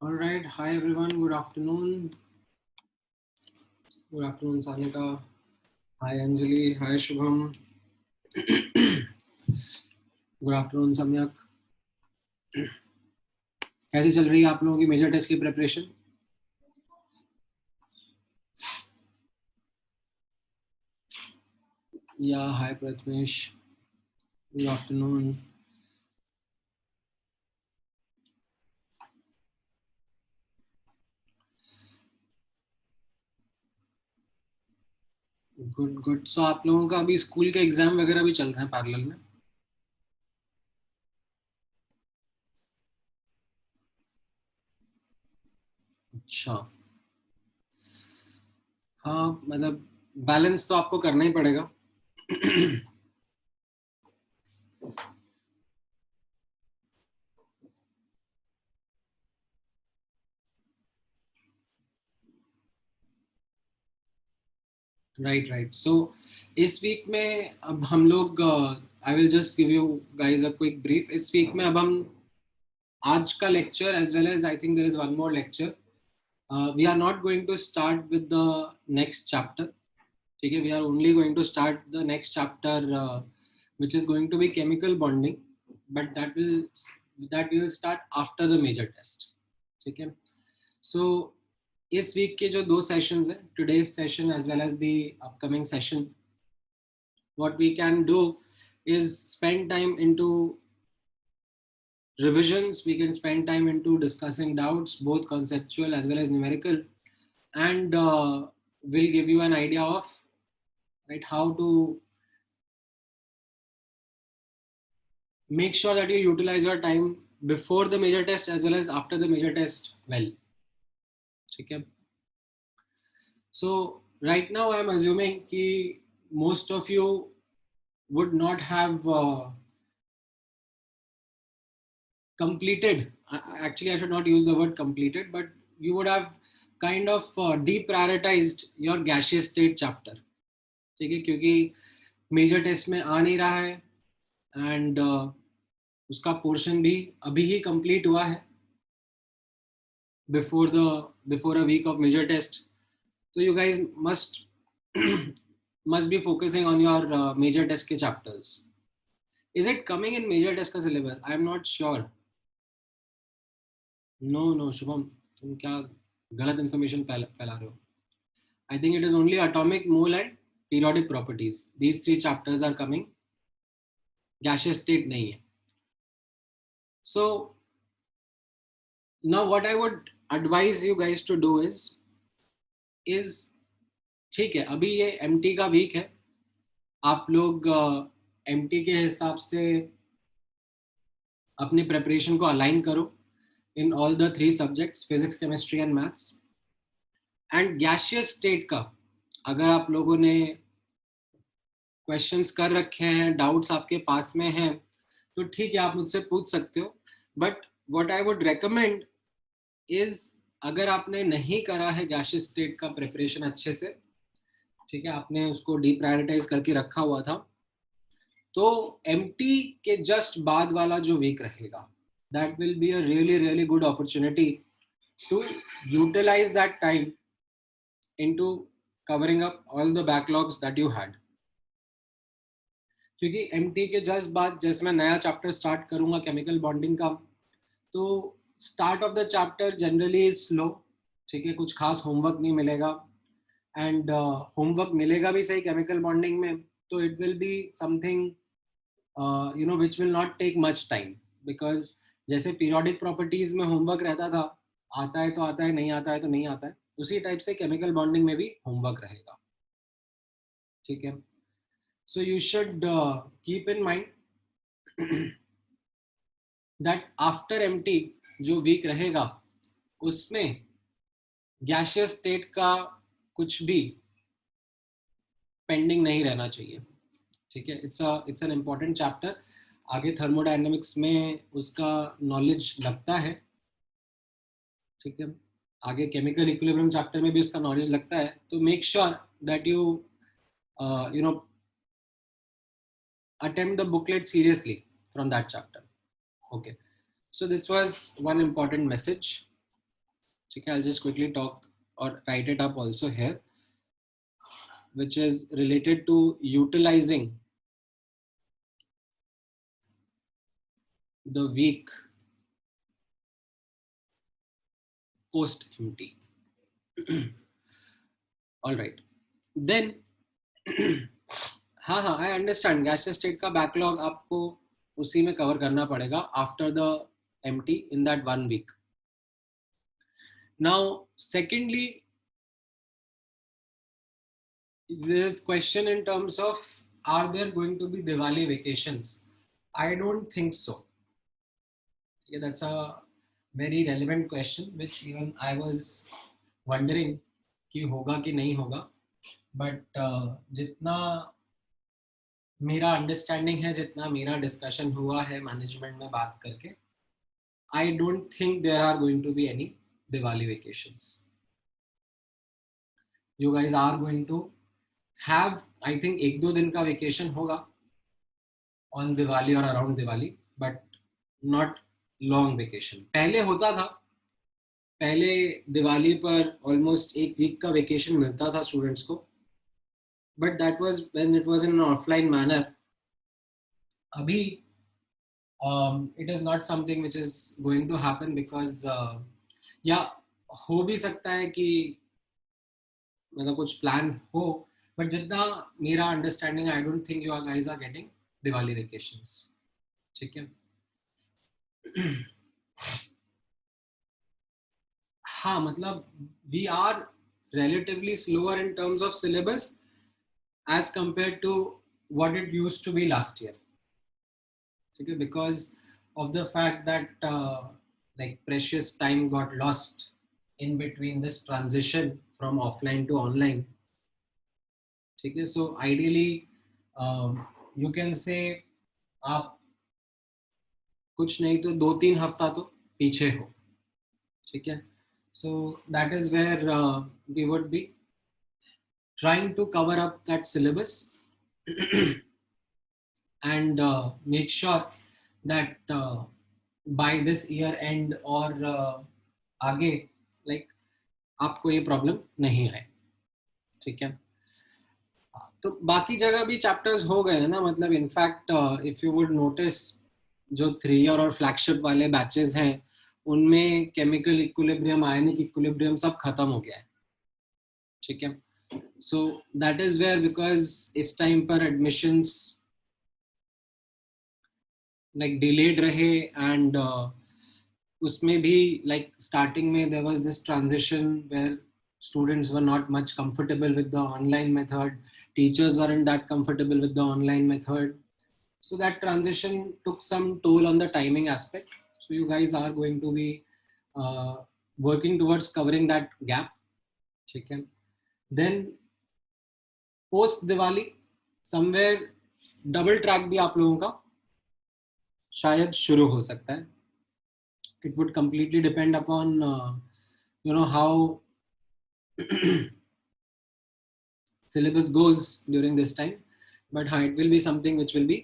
All right. Hi, everyone. Good afternoon. Good afternoon, Sanika. Hi, Anjali. Hi, Shubham. Good afternoon, Samyak. कैसी चल रही है आप लोगों की मेजर टेस्ट की preparation? Yeah, hi, Pratmesh. Good afternoon. Good good. So आप लोगों का अभी स्कूल के एग्जाम वगैरह भी चल रहे हैं पैरेलल में? अच्छा. हाँ, मतलब बैलेंस तो आपको करना ही पड़ेगा. Right right. सो इस वीक में अब हम लोग, I will just give you guys a quick brief. इस वीक में अब हम आज का lecture as well as I think there is one more lecture. We are not going to start with the next chapter. ठीक है, we are only going to start the next chapter which is going to be chemical bonding, but that will start after the major test. ठीक है. So इस week के जो दो sessions हैं, today's session as well as the upcoming session, what we can do is spend time into revisions. We can spend time into discussing doubts, both conceptual as well as numerical, and we'll give you an idea of right how to make sure that you utilize your time before the major test as well as after the major test well. Okay. So right now I'm assuming कि most of you would not have completed, actually I should not use the word completed, but you would have kind of deprioritized your gaseous state chapter. ठीक है, क्योंकि major test में आ नहीं रहा है and उसका portion भी अभी ही कंप्लीट हुआ है before a week of major test. तो you guys must be focusing on your major test के chapters. Is it coming in major test का syllabus? I am not sure. No, Shubham, तुम क्या गलत information फैला रहे हो? I think it is only atomic, mole and periodic properties. These three chapters are coming. Gaseous state नहीं है. So now what I would advise you guys to do is ठीक है, अभी ये MT का वीक है. आप लोग MT के हिसाब से अपने प्रिपरेशन को अलाइन करो in all the three subjects, physics, chemistry and maths. And gaseous state का अगर आप लोगों ने क्वेश्चंस कर रखे हैं, डाउट्स आपके पास में हैं, तो ठीक है, आप मुझसे पूछ सकते हो. But what I would recommend is, अगर आपने नहीं करा है गैशियस स्टेट का प्रिपरेशन अच्छे से, ठीक है, आपने उसको डीप्रायोरिटाइज करके रखा हुआ था, तो एमटी के जस्ट बाद वाला जो वीक रहेगा, that will be a really really good opportunity to utilize that time into covering up all the backlogs that you had. क्योंकि एमटी के जस्ट बाद जैसे मैं नया चैप्टर स्टार्ट करूंगा केमिकल बॉन्डिंग का, तो start of the chapter generally is slow. ठीक है, कुछ खास होमवर्क नहीं मिलेगा, एंड होमवर्क मिलेगा भी सही केमिकल बॉन्डिंग में, तो it will be something you know which will not take much time. Because जैसे पीरियोडिक प्रॉपर्टीज में होमवर्क रहता था, आता है तो आता है, नहीं आता है तो नहीं आता है, उसी टाइप से केमिकल बॉन्डिंग में भी होमवर्क रहेगा. ठीक है. So you should keep in mind that after MT जो वीक रहेगा, उसमें गैशियस स्टेट का कुछ भी पेंडिंग नहीं रहना चाहिए. ठीक है, इट्स एन इम्पॉर्टेंट चैप्टर. आगे थर्मोडायनेमिक्स में उसका नॉलेज लगता है. ठीक है, आगे केमिकल इक्विलिब्रियम चैप्टर में भी उसका नॉलेज लगता है. तो make sure that you you know attempt the booklet seriously from that chapter. Okay, so this was one important message. ठीक है, I'll just quickly talk or write it up also here, which is related to utilizing the week post MT. All right, then हाँ हाँ, I understand gas state का backlog आपको उसी में cover करना पड़ेगा after the MT in that 1 week. Now, secondly, there is question in terms of, are there going to be Diwali vacations? I don't think so. Yeah, that's a very relevant question, which even I was wondering कि होगा कि नहीं होगा. But जितना मेरा understanding है, जितना मेरा डिस्कशन हुआ है मैनेजमेंट में बात करके, I don't think there are going to be any Diwali vacations. You guys are going to have, I think, 1-2 दिन का वेकेशन होगा on Diwali or around Diwali, but not long vacation. पहले होता था, पहले दिवाली पर ऑलमोस्ट 1 वीक का vacation मिलता था स्टूडेंट्स को, but that was when it was in an offline manner. अभी it is not something which is going to happen because या हो भी सकता है कि मतलब कुछ प्लान हो, बट जितना मेरा understanding, I don't think you guys are getting Diwali vacations. ठीक है. हाँ, मतलब we are relatively slower in terms of syllabus as compared to what it used to be last year. Okay, because of the fact that like precious time got lost in between this transition from offline to online. Okay, so ideally you can say आप कुछ नहीं तो 2-3 हफ्ता तो पीछे हो. ठीक है. So that is where we would be trying to cover up that syllabus and make sure that by this year end or आगे like आपको ये प्रॉब्लम नहीं आए. ठीक है. तो बाकी जगह भी चैप्टर्स हो गए हैं ना, मतलब in fact if you would notice जो 3 ईयर और फ्लैगशिप वाले बैचेस हैं उनमें केमिकल इक्विलिब्रियम, आयनिक इक्विलिब्रियम सब खत्म हो गया है. ठीक है. So that is where, because इस टाइम पर एडमिशंस लाइक डिलेड रहे एंड उसमें भी लाइक स्टार्टिंग में there was this transition where students were not much comfortable with the online method, teachers weren't that comfortable with the online method, so that transition took some toll on the timing aspect. So you guys are going to be working towards covering that gap. Okay. Then post Diwali somewhere double track भी आप लोगों का शायद शुरू हो सकता है. It would completely depend upon you know how syllabus goes during this time, but it will be something which will be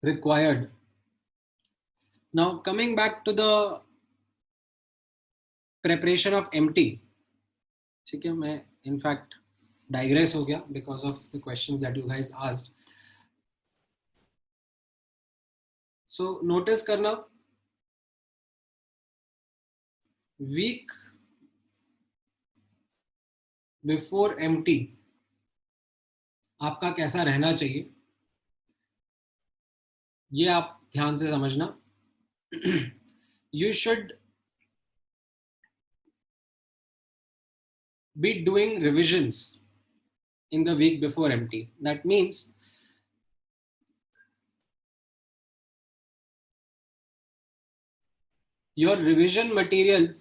required. Now coming back to the preparation of MT. ठीक है, मैं in fact digress हो गया because of the questions that you guys asked. So notice करना, week before MT आपका कैसा रहना चाहिए, ये आप ध्यान से समझना. You should be doing revisions in the week before MT. That means your revision material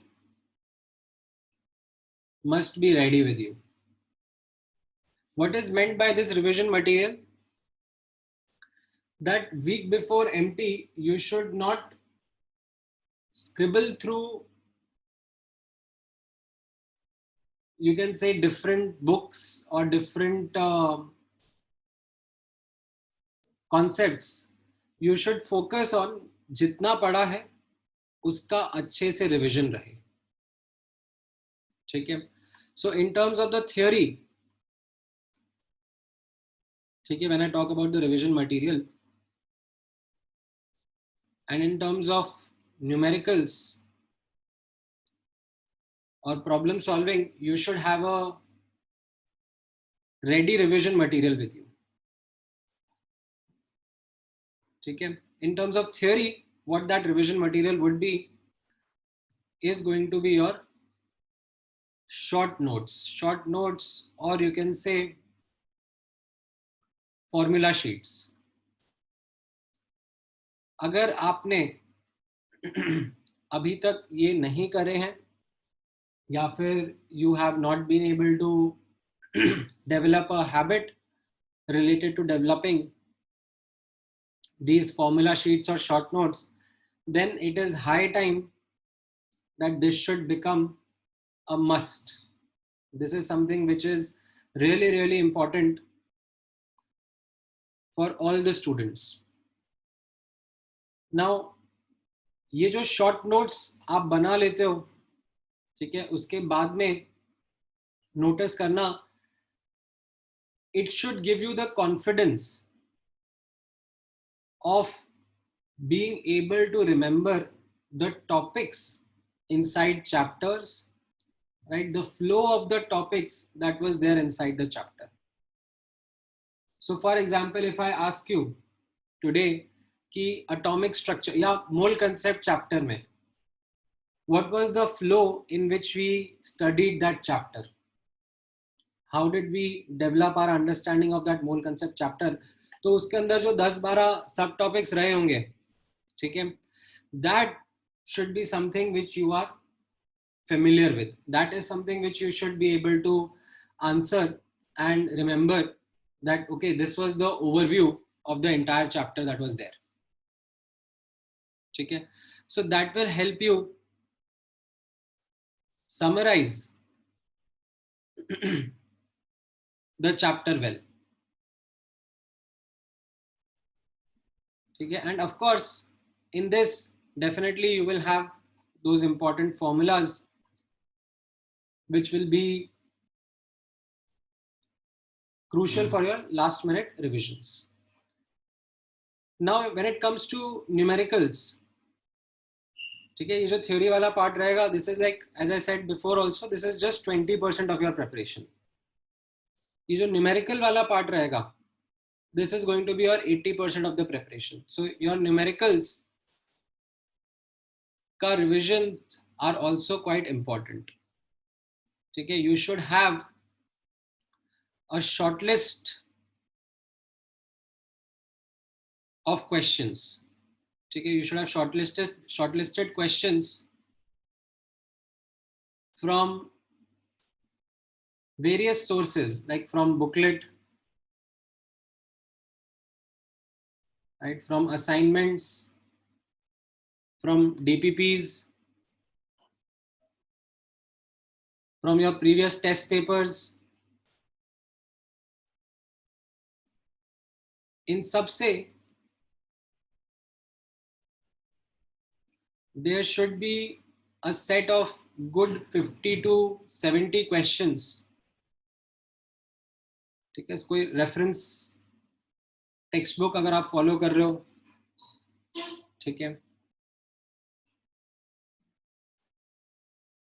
must be ready with you. What is meant by this revision material? That week before MT, you should not scribble through, you can say, different books or different concepts. You should focus on jitna pada hai उसका अच्छे से revision रहे, ठीक है। So in terms of the theory, ठीक है, when I talk about the revision material and in terms of numericals or problem solving, you should have a ready revision material with you, ठीक है। In terms of theory, what that revision material would be is going to be your short notes, or you can say formula sheets. अगर आपने अभी तक ये नहीं करे हैं, या फिर you have not been able to develop a habit related to developing these formula sheets or short notes, then it is high time that this should become a must. This is something which is really, really important for all the students. Now, ये जो short notes आप बना लेते हो, ठीक है, उसके बाद में notice करना, it should give you the confidence of being able to remember the topics inside chapters, right? The flow of the topics that was there inside the chapter. So for example, if I ask you today कि atomic structure या mole concept chapter में what was the flow in which we studied that chapter, how did we develop our understanding of that mole concept chapter, तो उसके अंदर जो 10-12 सब topics रहे होंगे, ठीक है, that should be something which you are familiar with. That is something which you should be able to answer and remember that okay, this was the overview of the entire chapter that was there, ठीक है. So that will help you summarize the chapter well, ठीक है. And of course in this definitely you will have those important formulas which will be crucial for your last minute revisions. Now when it comes to numericals, ठीक है, ये जो theory वाला part रहेगा, this is like as I said before also, this is just 20% of your preparation. ये जो numerical वाला part रहेगा, this is going to be your 80% of the preparation. So your numericals का revisions are also quite important, ठीक है. You should have a short list of questions, ठीक है. You should have shortlisted questions from various sources, like from booklet, right, from assignments, from DPPs, from your previous test papers. In सबसे there should be a set of good 50 to 70 questions, ठीक है. कोई reference text book अगर आप follow कर रहे हो, ठीक है,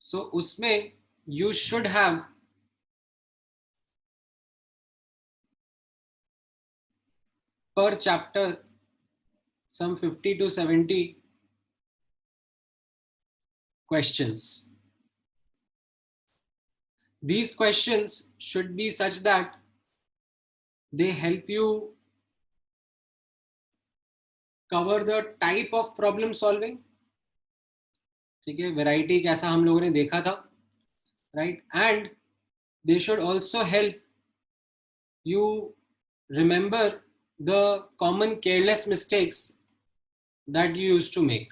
सो उसमें you should have per chapter some 50 to 70 questions. These questions should be such that they help you cover the type of problem solving, ठीक है, variety कैसा हम लोगों ने देखा था, right, and they should also help you remember the common careless mistakes that you used to make.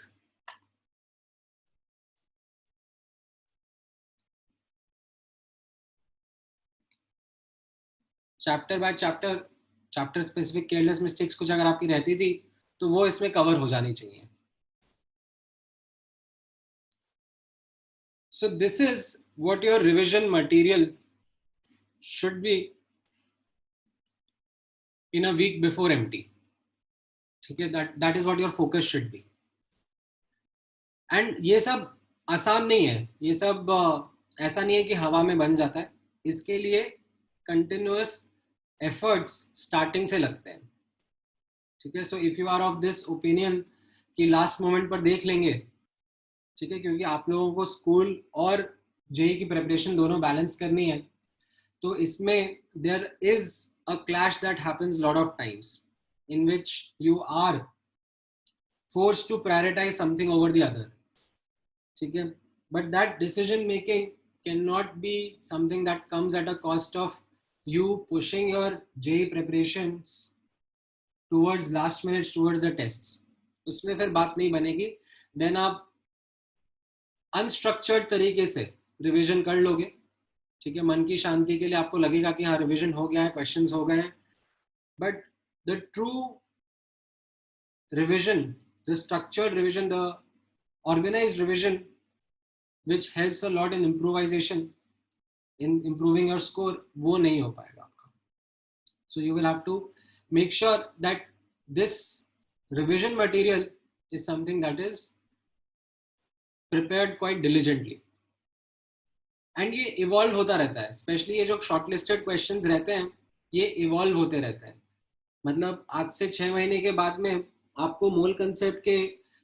Chapter by chapter specific careless mistakes कुछ अगर आपकी रहती थी तो वो इसमें कवर हो जानी चाहिए, So this is what your revision material should be in a week before MT. ठीक है, that is what your focus should be. And ये सब आसान नहीं है, ये सब ऐसा नहीं है कि हवा में बन जाता है. इसके लिए कंटिन्यूअस एफर्ट्स स्टार्टिंग से लगते हैं. ठीक है. So if you are of this opinion कि लास्ट मोमेंट पर देख लेंगे, ठीक है, क्योंकि आप लोगों को स्कूल और जेई की प्रिपरेशन दोनों बैलेंस करनी है, तो इसमें there is a clash that happens lot of times in which you are forced to prioritize something over the other. ठीक है. But that decision making cannot be something that comes at a cost of you pushing your JEE preparations towards last minutes, towards the tests. उसमें फिर बात नहीं बनेगी. Then आप unstructured तरीके से रिविजन कर लोगे. ठीक है. मन की शांति के लिए आपको लगेगा कि हाँ रिविजन हो गया है, क्वेश्चंस हो गए हैं. But the true revision, the structured revision, the organized revision, which helps a lot in improvisation, in improving your score, वो नहीं हो पाएगा आपका. So you will have to make sure that this revision material is something that is prepared quite diligently. And ये evolve होता रहता है, especially ये जो shortlisted questions रहते हैं, ये evolve होते रहते हैं. मतलब आज से 6 महीने के बाद में आपको मोल कंसेप्ट के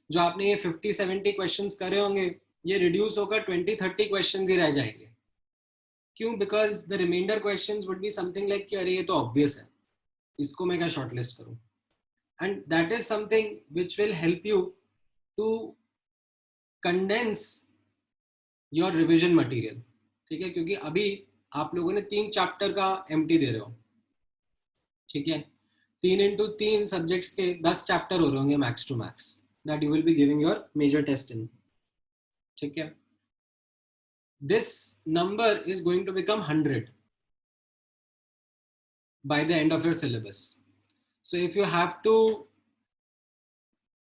जो आपने ये 50-70 क्वेश्चंस करे होंगे, ये रिड्यूस होकर 20-30 क्वेश्चंस ही रह जाएंगे. क्यों? Because the remainder questions would be something like कि अरे ये तो ऑब्वियस है, इसको मैं क्या शॉर्टलिस्ट करूं. And that is something which will help you to condense your revision material. ठीक है. क्योंकि अभी आप लोगों ने 3 चैप्टर का एमटी दे रहे हो. ठीक है. 3x3 सब्जेक्ट्स के 10 चैप्टर हो रहे होंगे max to max that you will be giving your major test in. ठीक है. This number is going to become 100 by the end of your syllabus. So if you have to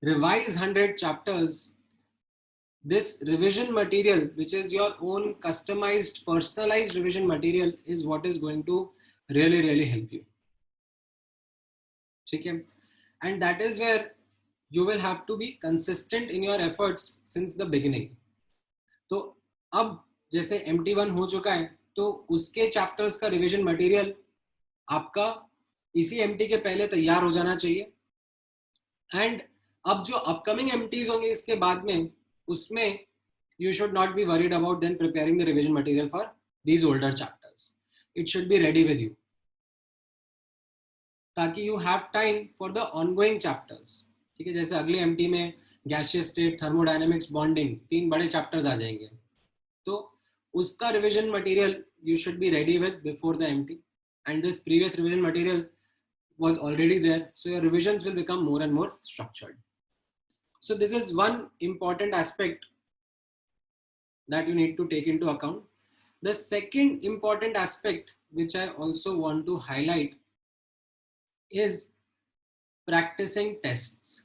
revise 100 chapters, this revision material, which is your own customized, personalized revision material, is what is going to really help you. ठीक है. And that is where you will have to be consistent in your efforts since the beginning. तो अब जैसे MT1 हो चुका है, तो उसके चैप्टर्स का रिवीजन मटेरियल आपका इसी MT के पहले तैयार हो जाना चाहिए. एंड अब जो अपकमिंग MTs होंगे इसके बाद में, उसमें you should not be worried about then preparing the revision material for these older chapters. It should be ready with you, ताकि you have time for the ongoing chapters. ठीक है. जैसे अगले MT में गैसियस स्टेट, थर्मोडायनेमिक्स, बॉन्डिंग, 3 बड़े chapters आ जाएंगे, तो उसका revision material you should be ready with before the MT. And this previous revision material was already there, so your revisions will become more and more structured. So this is one important aspect that you need to take into account. The second important aspect which I also want to highlight is practicing tests.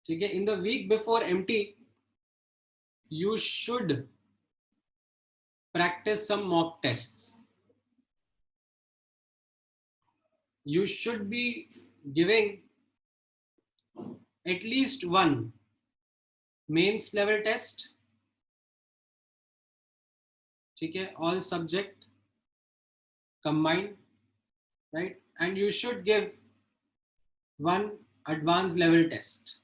ठीक है. In the week before MT, you should practice some mock tests. You should be giving at least one mains level test. ठीक है. All subject combined, right? And you should give one advanced level test.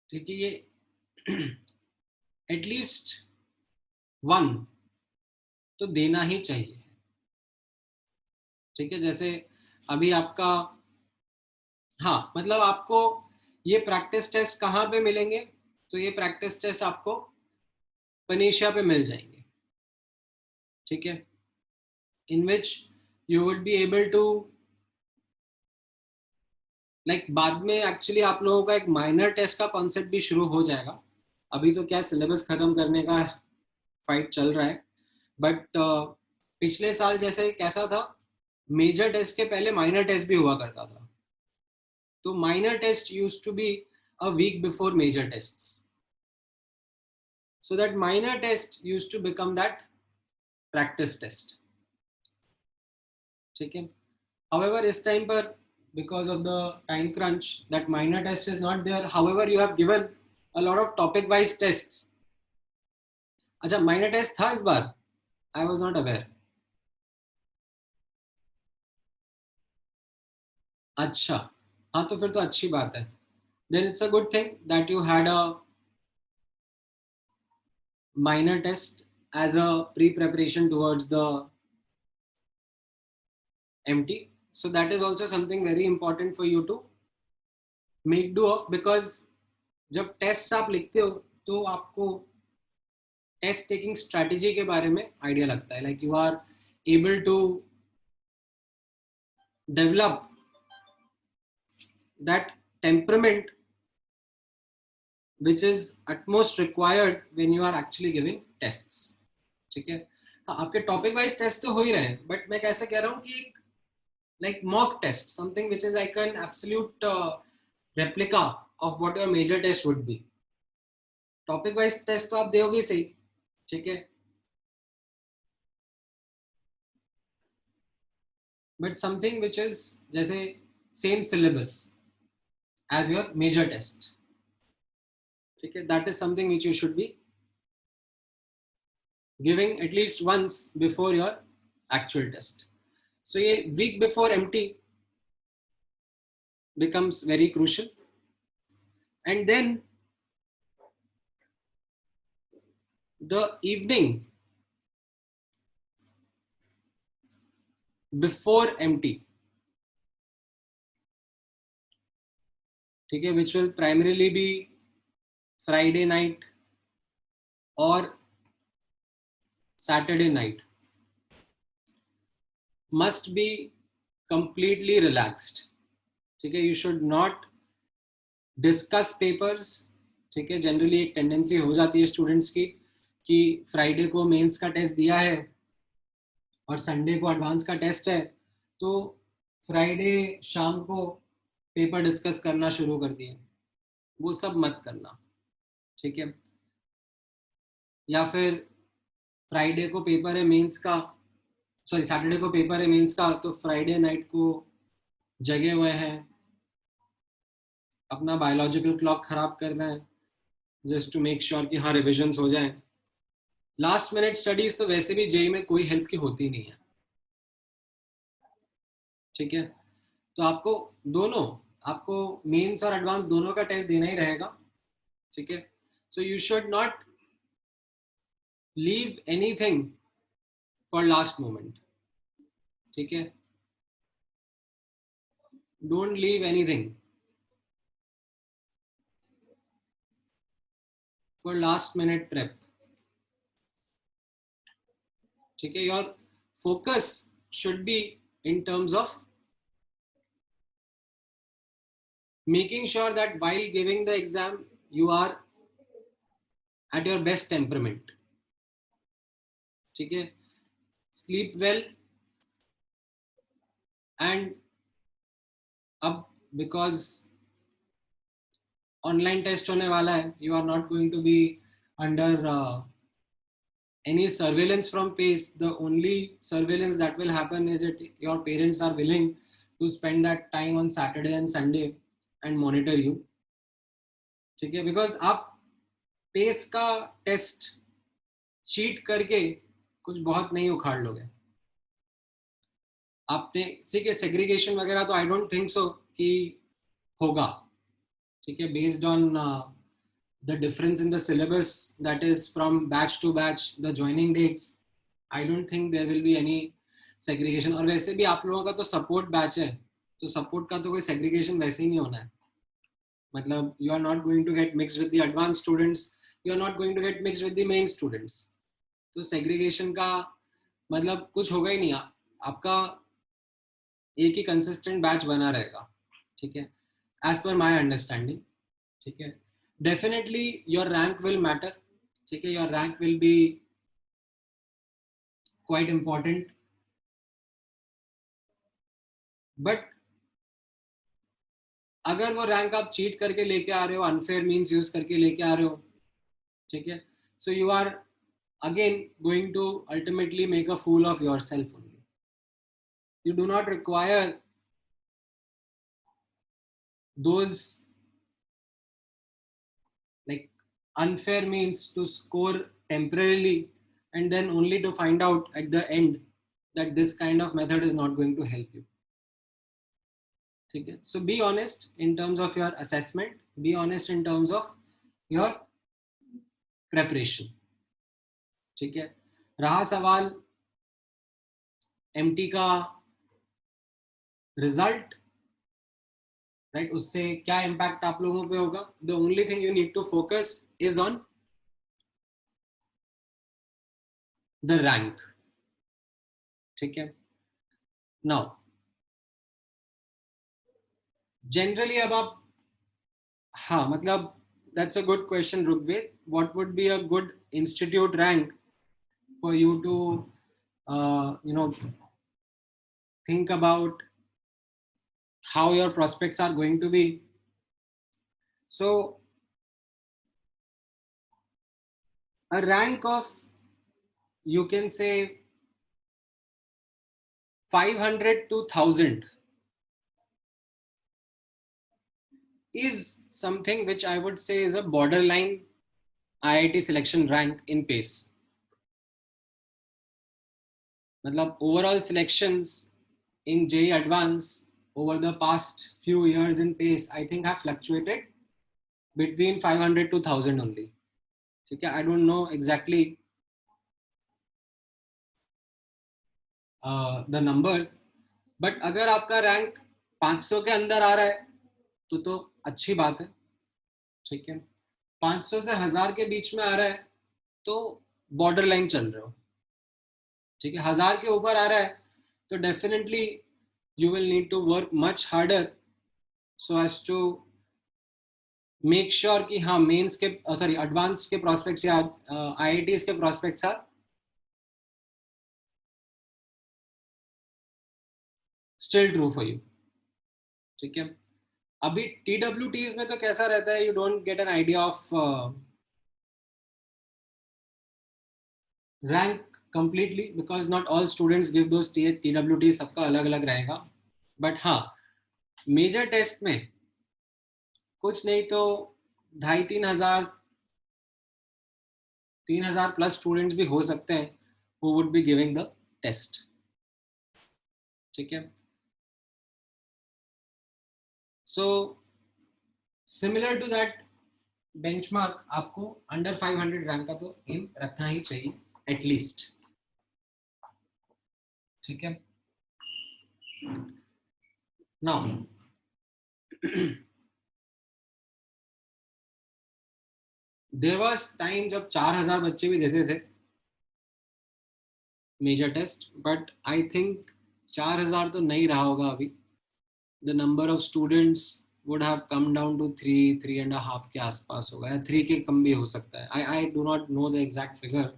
ठीक है. ये at least 1 तो देना ही चाहिए. ठीक है. जैसे अभी आपका, हाँ मतलब आपको ये प्रैक्टिस टेस्ट कहाँ पे मिलेंगे? तो ये प्रैक्टिस टेस्ट आपको पनीशिया पे मिल जाएंगे. ठीक है. In which you would be able to बाद में एक्चुअली आप लोगों का एक माइनर टेस्ट का कॉन्सेप्ट भी शुरू हो जाएगा. अभी तो क्या सिलेबस खत्म करने का फाइट चल रहा है, बट पिछले साल जैसे कैसा था मेजर टेस्ट के पहले माइनर टेस्ट भी हुआ करता था. तो minor test used to be a week before major tests, so that minor test used to become that practice test. ठीक है. However, इस टाइम पर because of the time crunch, that minor test is not there. However, you have given a lot of topic wise tests. अच्छा, minor test था इस बार? I was not aware. अच्छा, हाँ तो फिर तो अच्छी बात है. Then it's a good thing that you had a minor test as a pre-preparation towards the MT. So that is also something very important for you to make do of, because जब test आप लिखते हो तो आपको test taking strategy के बारे में idea लगता है. Like you are able to develop that temperament which is utmost required when you are actually giving tests. ठीक है. हाँ, आपके टॉपिक वाइज टेस्ट तो हो ही रहे हैं, बट मैं कैसे कह रहा हूँ कि like mock test, something which is like an absolute replica of what your major test would be. Topic wise test तो आप दोगे सही. ठीक है. बट समथिंग विच इज जैसे same syllabus as your major test. ठीक है. That is something which you should be giving at least once before your actual test. So ये week before MT becomes very crucial. And then the evening before MT, ठीक है, which will primarily be Friday night or Saturday night, must be completely relaxed. ठीक है. You should not discuss papers. ठीक है. Generally एक tendency हो जाती है स्टूडेंट्स की कि फ्राइडे को मेंस का टेस्ट दिया है और संडे को एडवांस का टेस्ट है, तो फ्राइडे शाम को पेपर डिस्कस करना शुरू कर दिए. वो सब मत करना. ठीक है. या फिर फ्राइडे को पेपर है मेंस का, सॉरी सैटरडे को पेपर है मेंस का, तो फ्राइडे नाइट को जगे हुए हैं, अपना बायोलॉजिकल क्लॉक खराब कर रहे हैं जस्ट टू मेक श्योर कि हाँ रिविजन्स हो जाएं. लास्ट मिनट स्टडीज तो वैसे भी जेई में कोई हेल्प की होती नहीं है. ठीक है. तो आपको दोनों, आपको मेंस और एडवांस दोनों का टेस्ट देना ही रहेगा. ठीक है. So you should not leave anything for last moment. ठीक है. Don't leave anything for last minute prep. ठीक है. Your focus should be in terms of making sure that while giving the exam you are at your best temperament. ठीक है. sleep well, and अब because online test होने वाला है, you are not going to be under any surveillance from PACE. The only surveillance that will happen is that your parents are willing to spend that time on Saturday and Sunday and monitor you. ठीक है. Because आप pace का test cheat करके कुछ बहुत नहीं उखाड़ लोगे. आपने ठीक है सेग्रीगेशन वगैरह तो आई डोंट थिंक सो कि होगा. ठीक है. Based on the difference in the syllabus that is from batch to batch, the joining dates, I don't think there will be any segregation. और वैसे भी आप लोगों का तो support batch है, तो support का तो कोई segregation वैसे ही नहीं होना है. मतलब you are not going to get mixed with the advanced students, you are not going to get mixed with the main students. तो segregation का मतलब कुछ होगा ही नहीं. आपका एक ही consistent batch बना रहेगा. ठीक है. As per my understanding. ठीक है. Definitely your rank will matter. ठीक है. Your rank will be quite important. But अगर वो रैंक आप चीट करके लेके आ रहे हो, अनफेयर मीन्स यूज करके लेके आ रहे हो, ठीक है, so you are again going to ultimately make a fool of yourself only. You do not require those like unfair means to score temporarily and then only to find out at the end that this kind of method is not going to help you. Okay? So be honest in terms of your assessment, be honest in terms of your preparation. ठीक है, रहा सवाल MT का result, right, उससे क्या impact आप लोगों पे होगा, the only thing you need to focus is on the rank. ठीक है, नाउ जनरली अब आप, हाँ मतलब that's a good question Rigved, what would be a good institute rank for you to you know think about how your prospects are going to be. So a rank of, you can say, 500 to 1000 is something which I would say is a borderline IIT selection rank in PACE. मतलब overall selections in JEE Advanced over the past few years in PACE, I think have fluctuated between 500 to 1000 only. ठीक है, I don't know exactly the numbers, but अगर आपका rank 500 के अंदर आ रहा है तो अच्छी बात है. ठीक है, 500 से 1000 के बीच में आ रहा है तो बॉर्डर लाइन चल रहे हो. ठीक है, 1000 के ऊपर आ रहा है तो definitely you will need to work much harder so as to make sure कि हाँ मेंस के सॉरी एडवांस के प्रोस्पेक्ट्स या आईआईटीज के prospects are still true for you. ठीक है, अभी TWTs में तो कैसा रहता है, you don't get an idea of rank completely because not all students give those TWT, सबका अलग अलग रहेगा. बट हाँ, मेजर टेस्ट में कुछ नहीं तो 2500-3000 प्लस स्टूडेंट्स भी हो सकते हैं who would be giving the test. ठीक है, so similar to that benchmark आपको अंडर 500 रैंक का तो एम रखना ही चाहिए एटलीस्ट. ठीक है, नाउ देयर वाज टाइम जब 4000 बच्चे भी देते थे major test, but I think 4000 तो नहीं रहा होगा अभी. The number of students would have come down to 3.5 के आसपास होगा, या 3 के कम भी हो सकता है. I do not know the exact figure.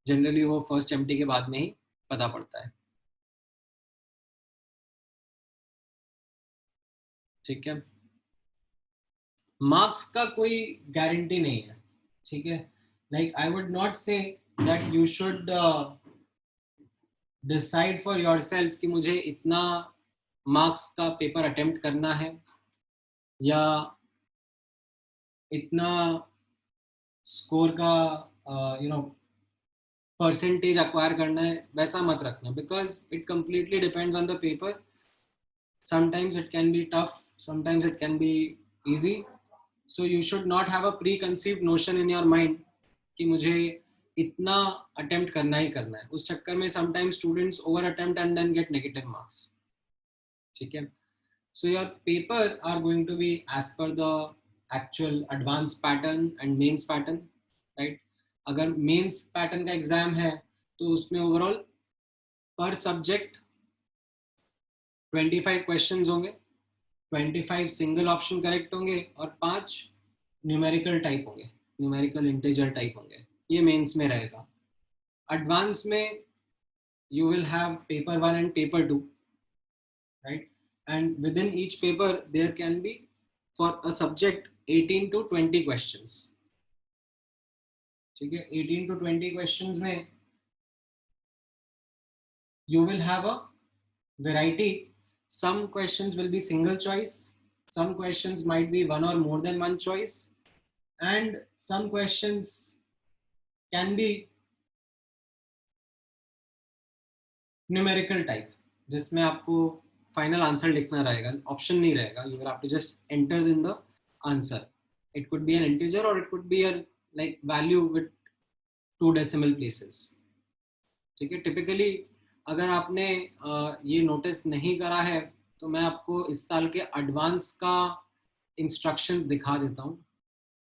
Generally वो फर्स्ट एमटी के बाद में ही पता पड़ता है. ठीक है, मार्क्स का कोई गारंटी नहीं है. ठीक है, like I would not say that you should decide for yourself कि मुझे इतना मार्क्स का पेपर अटेम्प्ट करना है या इतना स्कोर का परसेंटेज अक्वायर करना है, वैसा मत रखना. Because it completely depends on the paper. Sometimes it can be tough, sometimes it can be easy. So you should not have a pre conceived notion in your mind कि मुझे इतना attempt करना ही करना है. उस चक्कर में sometimes students over attempt and then get negative marks. ठीक है, so your paper are going to be as per the actual advanced pattern and mains pattern, right? अगर mains pattern का एग्जाम है तो उसमें ओवरऑल पर सब्जेक्ट 25 क्वेश्चंस होंगे, 25 single option correct होंगे और 5 न्यूमेरिकल टाइप होंगे, न्यूमेरिकल इंटीजर टाइप होंगे. ये मेंस में रहेगा. एडवांस में you will have paper 1 and paper 2, right? and within each paper there can be for a subject 18 to 20 questions. ठीक है, 18 to 20 questions में you will have a variety. Some questions will be single choice, some questions might be one or more than one choice, and some questions can be numerical type, जिसमें आपको final answer लिखना रहेगा, option नहीं रहेगा. You will have to just enter in the answer. It could be an integer और it could be a like value with 2 decimal places. ठीक है, typically अगर आपने ये नोटिस नहीं करा है तो मैं आपको इस साल के एडवांस का इंस्ट्रक्शंस दिखा देता हूँ.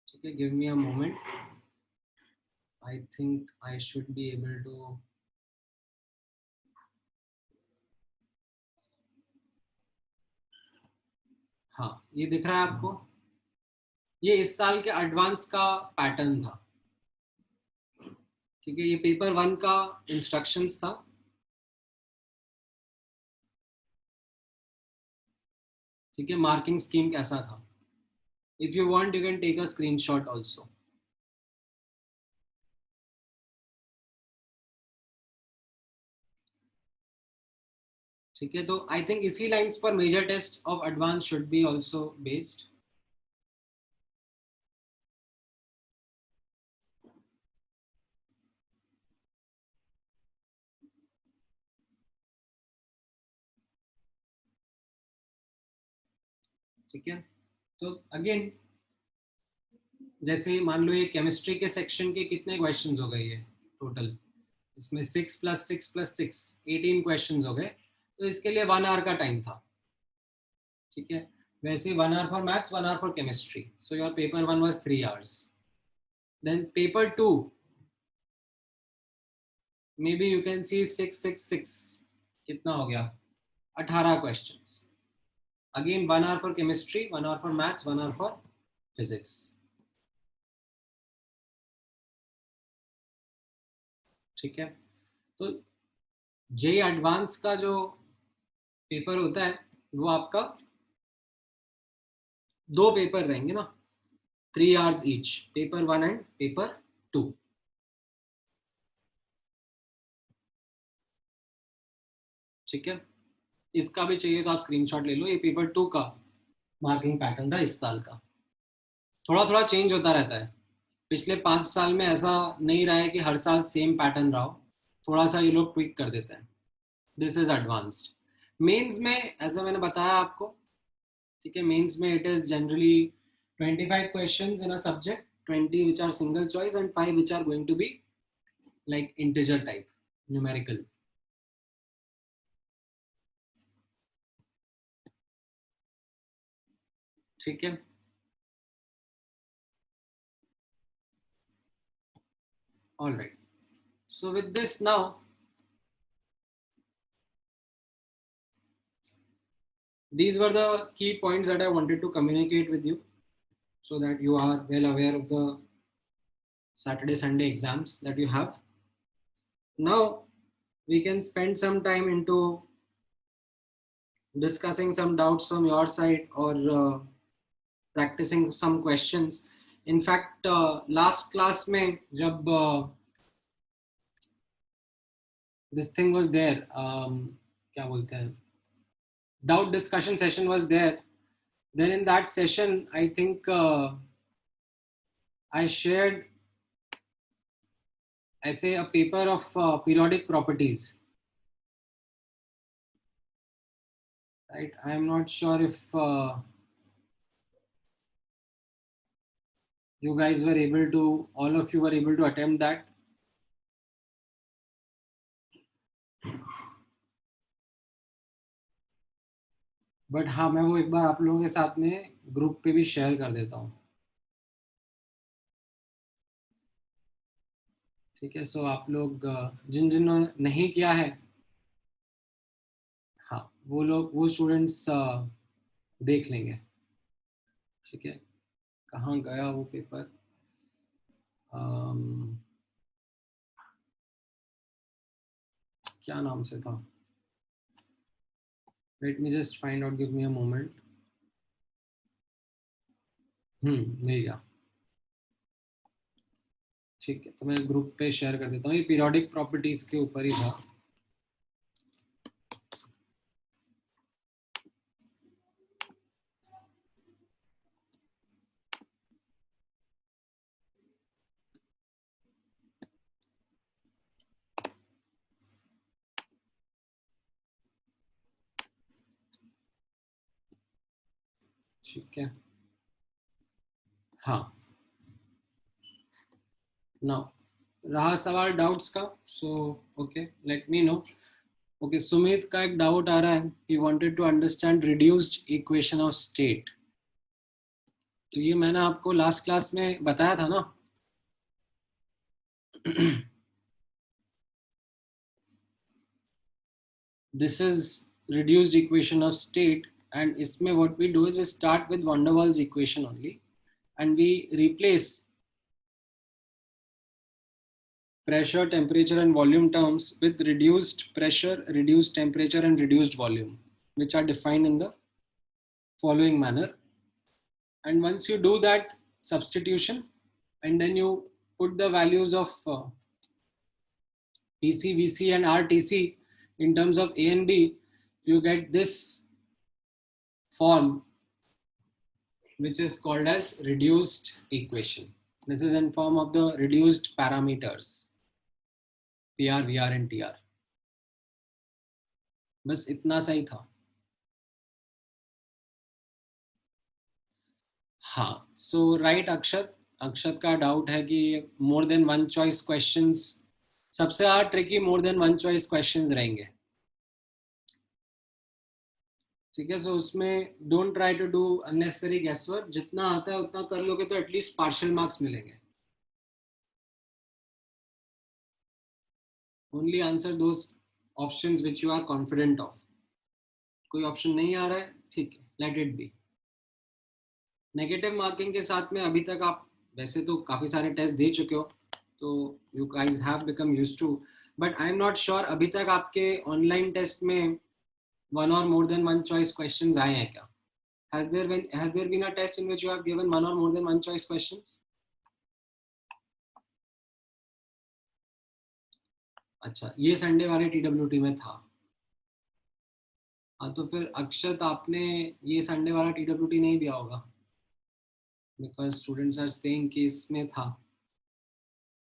ठीक है, give me a moment. I think I should be able to. हाँ, ये दिख रहा है आपको. ये इस साल के एडवांस का पैटर्न था. ठीक है, ये पेपर 1 का इंस्ट्रक्शंस था. ठीक है, मार्किंग स्कीम कैसा था. If you want you can take a screenshot also. ठीक है, तो आई थिंक इसी लाइंस पर major test of advance should be also based. ठीक है, तो अगेन जैसे मान लो ये केमिस्ट्री के सेक्शन के कितने क्वेश्चंस हो गए, ये टोटल इसमें 6 + 6 + 6 18 क्वेश्चंस हो गए. तो इसके लिए 1 आवर का टाइम था. ठीक है, वैसे 1 hour for maths, 1 hour for chemistry. So your paper 1 was 3 hours. Then paper 2 maybe you can see 6 6 6 कितना हो गया, 18 questions. Again 1 hour for chemistry, 1 hour for maths, 1 hour for physics. ठीक है, तो जे एडवांस का जो पेपर होता है वो आपका 2 पेपर रहेंगे ना, 3 hours each, paper 1 and paper 2. ठीक है, इसका भी चाहिए तो आप स्क्रीनशॉट ले लो. ये पेपर 2 का मार्किंग पैटर्न था इस साल का. थोड़ा थोड़ा चेंज होता रहता है. पिछले 5 साल में ऐसा नहीं रहा है कि हर साल सेम पैटर्न रहा हो. थोड़ा सा ये लोग ट्विक कर देते हैं. This is advanced. मेंस में ऐसा मैंने बताया आपको. ठीक है, मेंस में it is generally 25 questions in a subject, 20 which are single choice and 5 which are going to be like integer type, numerical. ठीक है, all right. So with this now, these were the key points that I wanted to communicate with you so that you are well aware of the Saturday Sunday exams that you have. Now we can spend some time into discussing some doubts from your side or practicing some questions. In fact, last class में जब this thing was there, क्या बोलते हैं, doubt discussion session was there. Then in that session, I think I shared ऐसे a paper of periodic properties. Right, I am not sure if you guys were able to, all of you were able to attempt that. But हाँ, मैं वो एक बार आप लोगों के साथ में ग्रुप पे भी शेयर कर देता हूँ. ठीक है, सो आप लोग जिन जिन्होंने नहीं किया है, हाँ वो लोग, वो स्टूडेंट्स देख लेंगे. ठीक है, कहाँ गया वो पेपर. क्या नाम से था, let me just find out, give me a moment. मिल गया. ठीक है, तो मैं ग्रुप पे शेयर कर देता हूँ. ये पीरियोडिक प्रॉपर्टीज के ऊपर ही था. ठीक है. हाँ, नाउ रहा सवाल डाउट्स का. So okay, let me know. Okay, Sumit का एक डाउट आ रहा है. He wanted to understand reduced equation of state. तो ये मैंने आपको लास्ट क्लास में बताया था ना. This is reduced equation of state, and इसमें what we do is we start with van der Waals equation only, and we replace pressure, temperature and volume terms with reduced pressure, reduced temperature and reduced volume, which are defined in the following manner. And once you do that substitution, and then you put the values of TC, VC and RTC in terms of A and B, you get this form, which is called as reduced equation. This is in form of the reduced parameters, PR, VR and TR. बस इतना सा ही था. हाँ, so right अक्षत. अक्षत का doubt है कि more than one choice questions, सबसे ज़्यादा tricky more than one choice questions रहेंगे. ठीक है, सो उसमें don't try to do unnecessary guesswork. जितना आता है उतना कर लोगे तो एटलीस्ट पार्शियल मार्क्स मिलेंगे. Only answer those options which you are confident of. कोई ऑप्शन नहीं आ रहा है, ठीक है, let it be. Negative marking के साथ में अभी तक आप वैसे तो काफ़ी सारे टेस्ट दे चुके हो, तो you guys have become used to. But I am not sure अभी तक आपके ऑनलाइन टेस्ट में वन और more than one choice questions आए हैं क्या? Has there been a test in which you have given one or more than one choice questions? अच्छा, ये संडे वाले TWT में था. हाँ, तो फिर अक्षत आपने ये संडे वाला TWT नहीं दिया होगा, बिकॉज स्टूडेंट्स आर सेइंग कि इसमें था.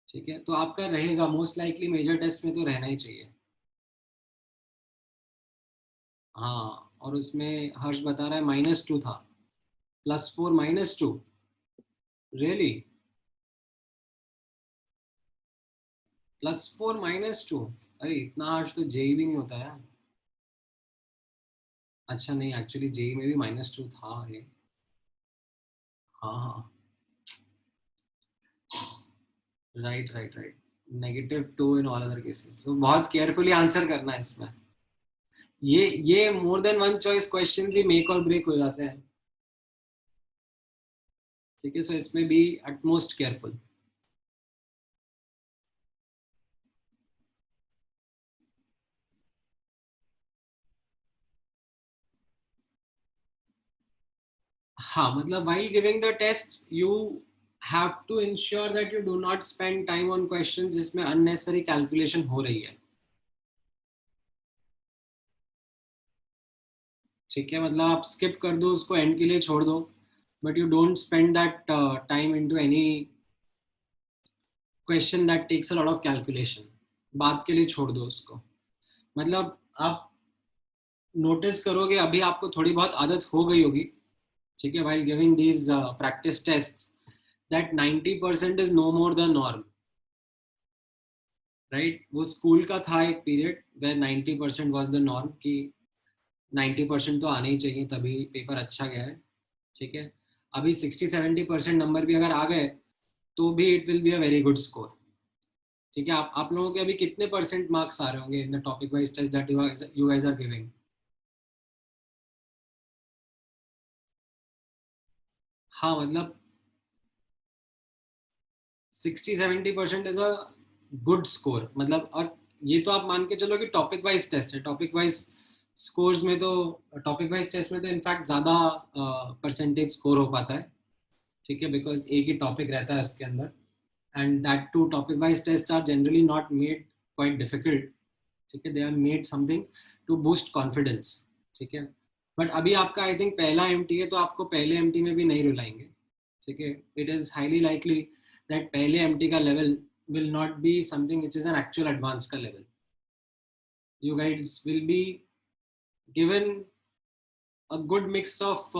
ठीक है, तो आपका रहेगा मोस्ट लाइकली मेजर टेस्ट में तो रहना ही चाहिए. हाँ, और उसमें हर्ष बता रहा है -2 था. +4 -2, रियली? +4 -2? अरे इतना हर्ष तो जेई भी नहीं होता है. अच्छा नहीं, एक्चुअली जेई में भी -2 था ये. हाँ हाँ, right right right. -2 in all other cases. तो बहुत केयरफुली आंसर करना है इसमें. ये more than one choice questions ही मेक और ब्रेक हो जाते हैं. ठीक है, सो इसमें भी अटमोस्ट केयरफुल. हाँ, मतलब while giving the tests you have to ensure that you do not spend time on questions जिसमें unnecessary calculation हो रही है. ठीक है, मतलब आप स्किप कर दो उसको, एंड के लिए छोड़ दो, but you don't spend that time into any question that takes a lot of calculation. बाद के लिए छोड़ दो उसको. मतलब आप नोटिस करोगे अभी आपको थोड़ी बहुत आदत हो गई होगी. ठीक है, while giving these practice tests, that 90% is no more the norm, right? वो स्कूल का था एक period where 90% was the norm कि 90% तो आने ही चाहिए तभी पेपर अच्छा गया है. ठीक है, अभी 60-70% नंबर भी अगर आ गए तो भी it will be a very good score. ठीक है, आप लोगों के अभी कितने परसेंट मार्क्स आ रहे होंगे in the topic wise test that you guys are giving? हाँ, मतलब 60-70% इज अ गुड स्कोर. मतलब, और ये तो आप मान के चलो कि टॉपिक वाइज टेस्ट है. टॉपिक वाइज स्कोर्स में तो टॉपिक वाइज टेस्ट में तो इनफैक्ट ज़्यादा परसेंटेज स्कोर हो पाता है, ठीक है, बिकॉज एक ही टॉपिक रहता है उसके अंदर, and that too topic wise test are generally not made quite difficult, ठीक है, they are made something to boost confidence, ठीक है। बट अभी आपका आई थिंक पहला एमटी है, तो आपको पहले एमटी में भी नहीं रुलाएंगे, ठीक है। It is highly likely that पहले एमटी का level will not be something which is an actual advance का level. You guys will be given a good mix of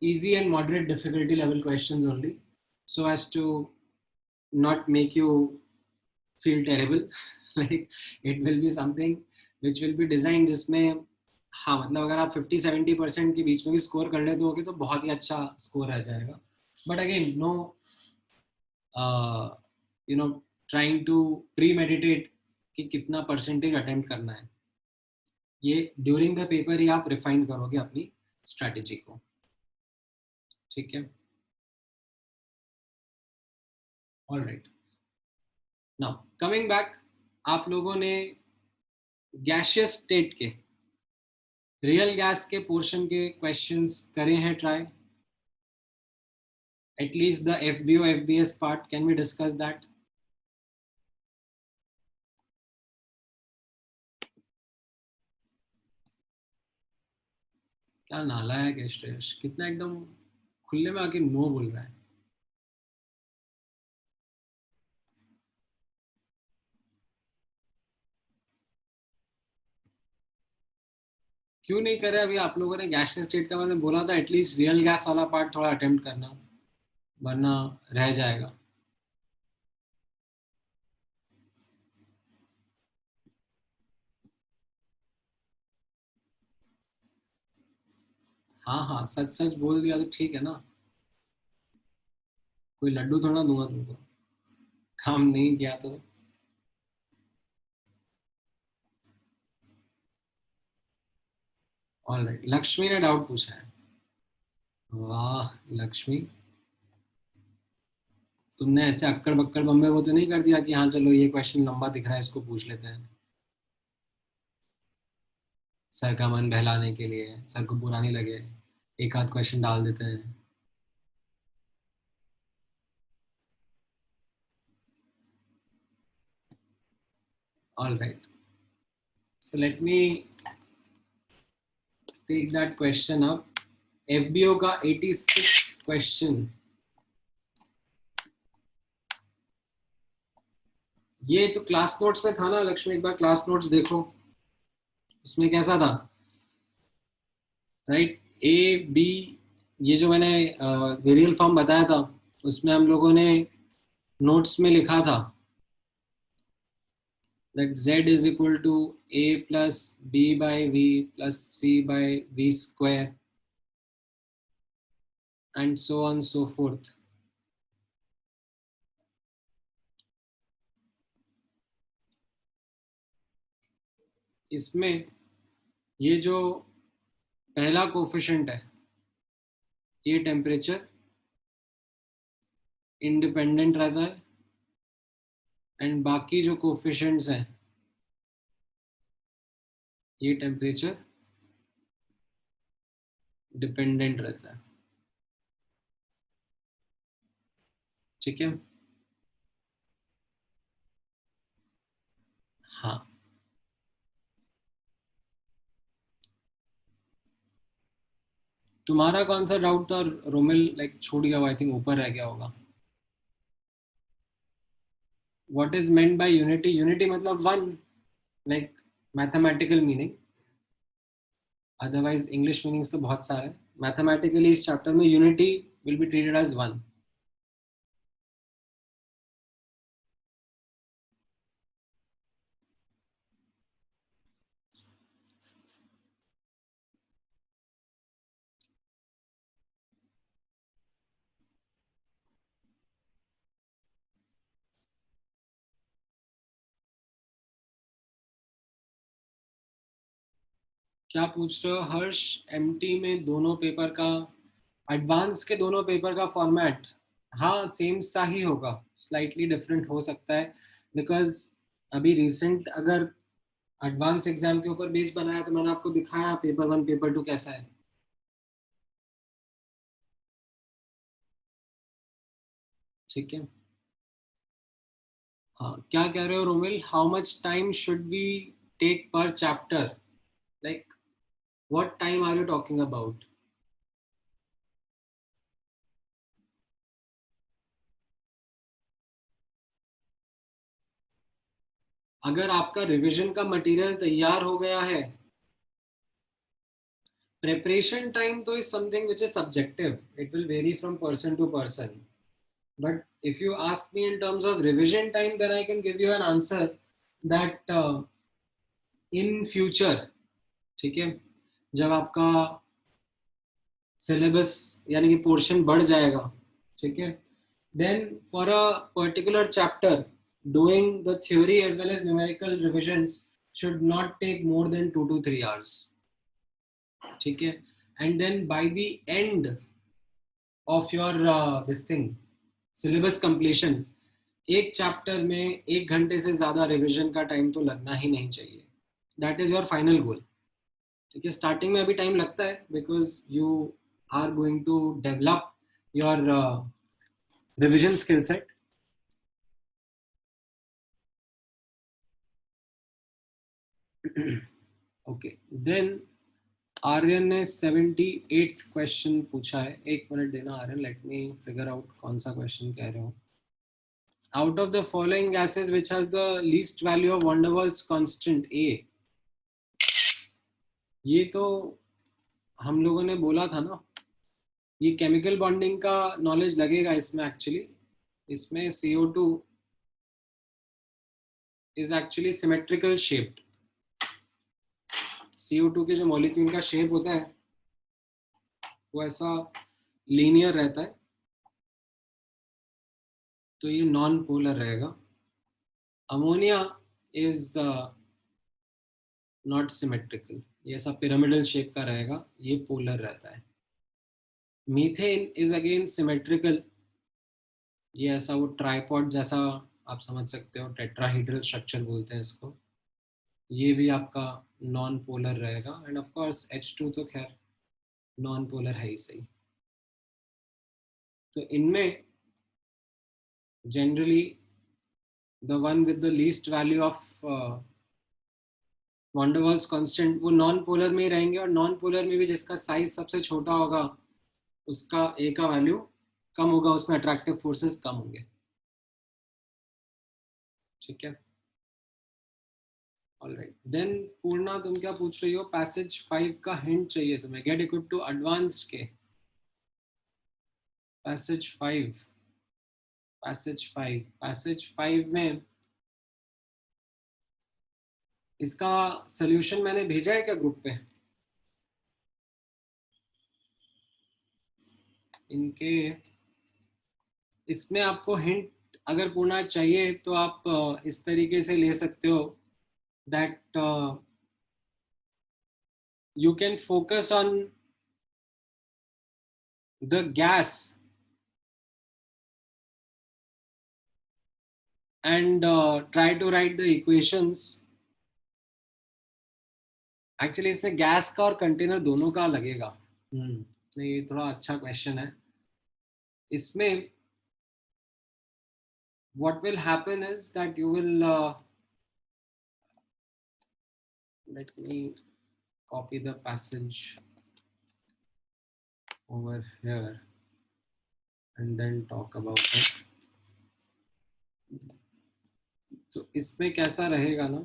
easy and moderate difficulty level questions only, so as to not make you feel terrible. Like it will be something which will be designed जिसमें, हाँ मतलब अगर आप 50-70% के बीच में भी score कर लेते होगे तो बहुत ही अच्छा स्कोर आ जाएगा. But again no you know trying to premeditate कि कितना परसेंटेज अटेम्प्ट करना है. ये ड्यूरिंग द पेपर ही आप रिफाइन करोगे अपनी स्ट्रैटेजी को, ठीक है. ऑलराइट, नाउ कमिंग बैक, आप लोगों ने गैसियस स्टेट के, रियल गैस के पोर्शन के क्वेश्चंस करे हैं try, at least the FBO FBS part. Can we discuss that? क्या नालायक है श्रेयस, कितना एकदम खुले में आके नो बोल रहा है. क्यों नहीं करे अभी आप लोगों ने गैसियस स्टेट का? मैंने बोला था एटलीस्ट रियल गैस वाला पार्ट थोड़ा अटेम्प्ट करना, वरना रह जाएगा. हाँ हाँ, सच सच बोल दिया तो ठीक है ना, कोई लड्डू थोड़ा दूंगा तुमको, काम नहीं किया तो. ऑलराइट, लक्ष्मी ने डाउट पूछा है. वाह लक्ष्मी, तुमने ऐसे अक्कड़ बक्कड़ बम्बे वो तो नहीं कर दिया कि हाँ चलो ये क्वेश्चन लंबा दिख रहा है इसको पूछ लेते हैं, सर का मन बहलाने के लिए, सर को बुरा नहीं लगे, एक आध क्वेश्चन डाल देते हैं. Alright, so let me take that question up. FBO का 86 क्वेश्चन, ये तो क्लास नोट्स में था ना लक्ष्मी, एक बार क्लास नोट्स देखो, उसमें कैसा था, राइट. ए बी, ये जो मैंने वेरियल फॉर्म बताया था उसमें हम लोगों ने नोट्स में लिखा था that z is equal to a plus b by v plus c by v square and so on so forth. इसमें ये जो पहला कोफिशिएंट है ये टेम्परेचर इंडिपेंडेंट रहता है, एंड बाकी जो कोफिशिएंट्स हैं ये टेम्परेचर डिपेंडेंट रहता है, ठीक है. हाँ, तुम्हारा कौन सा डाउट था रोमिल? लाइक छूट गया, आई थिंक ऊपर रह गया होगा. What is meant by unity? Unity मतलब one, like mathematical meaning, otherwise English meanings तो बहुत सारे. मैथमेटिकली इस चैप्टर में unity will be treated as one. क्या पूछ रहे हो हर्ष? एमटी में दोनों पेपर का, एडवांस के दोनों पेपर का फॉर्मेट हाँ सेम सा ही होगा, स्लाइटली डिफरेंट हो सकता है, बिकॉज अभी रिसेंट अगर एडवांस एग्जाम के ऊपर बेस बनाया, तो मैंने आपको दिखाया पेपर 1 पेपर 2 कैसा है। ठीक है, हाँ क्या कह रहे हो Romil, how much time should we take per chapter, like what time are you talking about? अगर आपका रिवीजन का मटेरियल तैयार हो गया है, preparation time though is something which is subjective, it will vary from person to person, but if you ask me in terms of revision time, then I can give you an answer that in future, ठीक है, जब आपका syllabus यानी कि portion बढ़ जाएगा, ठीक है, then for a particular chapter doing the theory as well as numerical revisions should not take more than 2 to 3 hours, ठीक है, and then by the end of your this thing syllabus completion, एक chapter में 1 घंटे से ज्यादा revision का time तो लगना ही नहीं चाहिए, that is your final goal, ठीक है। स्टार्टिंग में अभी टाइम लगता है because you are going to develop your revision skill set. Okay, then Aryan ने 78th क्वेश्चन पूछा है, 1 मिनट देना Aryan, let me figure out कौन सा क्वेश्चन कह रहे हो। Out of the following gases, which has the least value of van der Waals constant A? ये तो हम लोगों ने बोला था ना, ये केमिकल बॉन्डिंग का नॉलेज लगेगा इसमें एक्चुअली। इसमें CO2 is actually symmetrical shaped. CO2 के जो मॉलिक्यूल का शेप होता है वो ऐसा लीनियर रहता है, तो ये नॉन पोलर रहेगा। अमोनिया इज नॉट सिमेट्रिकल, ये ऐसा पिरामिडल शेप का रहेगा, ये पोलर रहता है। मीथेन इज अगेन सिमेट्रिकल, ये ऐसा वो ट्राइपॉड जैसा आप समझ सकते हो, टेट्राहीड्रल स्ट्रक्चर बोलते हैं इसको, ये भी आपका नॉन पोलर रहेगा। एंड ऑफ कोर्स H2 तो खैर नॉन पोलर है ही सही। तो इनमें generally the one with the least value of van der Waals constant वो नॉन पोलर में ही रहेंगे, और नॉन पोलर में भी जिसका साइज सबसे छोटा होगा उसका ए का वैल्यू कम होगा, उसमें अट्रैक्टिव फोर्सेस कम होंगे, ठीक है। ऑलराइट, देन पूर्णा तुम क्या पूछ रही हो, पैसेज 5 का हिंट चाहिए तुम्हें, गेट इक्विप टू एडवांस्ड के पैसेज 5। पैसेज 5 में इसका सॉल्यूशन मैंने भेजा है क्या ग्रुप पे? इनके इसमें आपको हिंट अगर पूर्णा चाहिए तो आप इस तरीके से ले सकते हो that you can focus on the gas and try to write the equations। Actually इसमें गैस का और कंटेनर दोनों का लगेगा। नहीं, ये थोड़ा अच्छा क्वेश्चन है। इसमें what will happen is that you will let me copy the passage over here and then talk about it। तो इसमें कैसा रहेगा ना,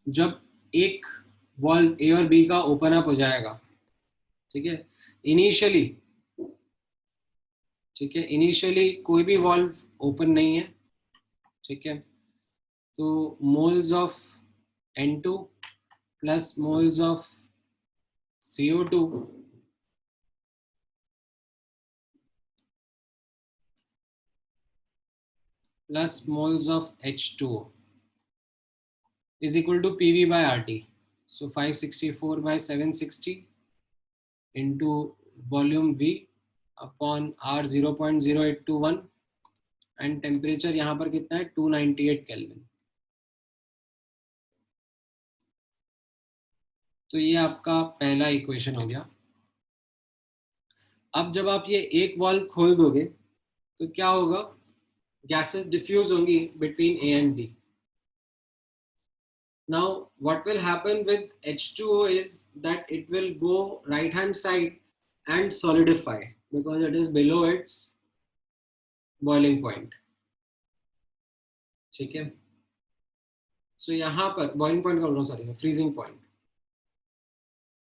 जब एक वॉल्व ए और बी का ओपन अप हो जाएगा, ठीक है, इनिशियली, ठीक है, इनिशियली कोई भी वॉल्व ओपन नहीं है, ठीक है, तो moles of N2 plus moles of CO2 plus moles of H2O is equal to PV by RT. So 564 by 760 into volume V upon R 0.0821 and temperature यहाँ पर कितना है 298 केल्विन। तो ये आपका पहला इक्वेशन हो गया। अब जब आप ये एक वाल्व खोल दोगे तो क्या होगा, गैसेस डिफ्यूज होंगी between A and B. Now what will happen with H2O is that it will go right hand side and solidify because it is below its boiling point. ठीक है, सो यहाँ पर बॉइलिंग पॉइंट का बोल रहा हूँ, sorry freezing point.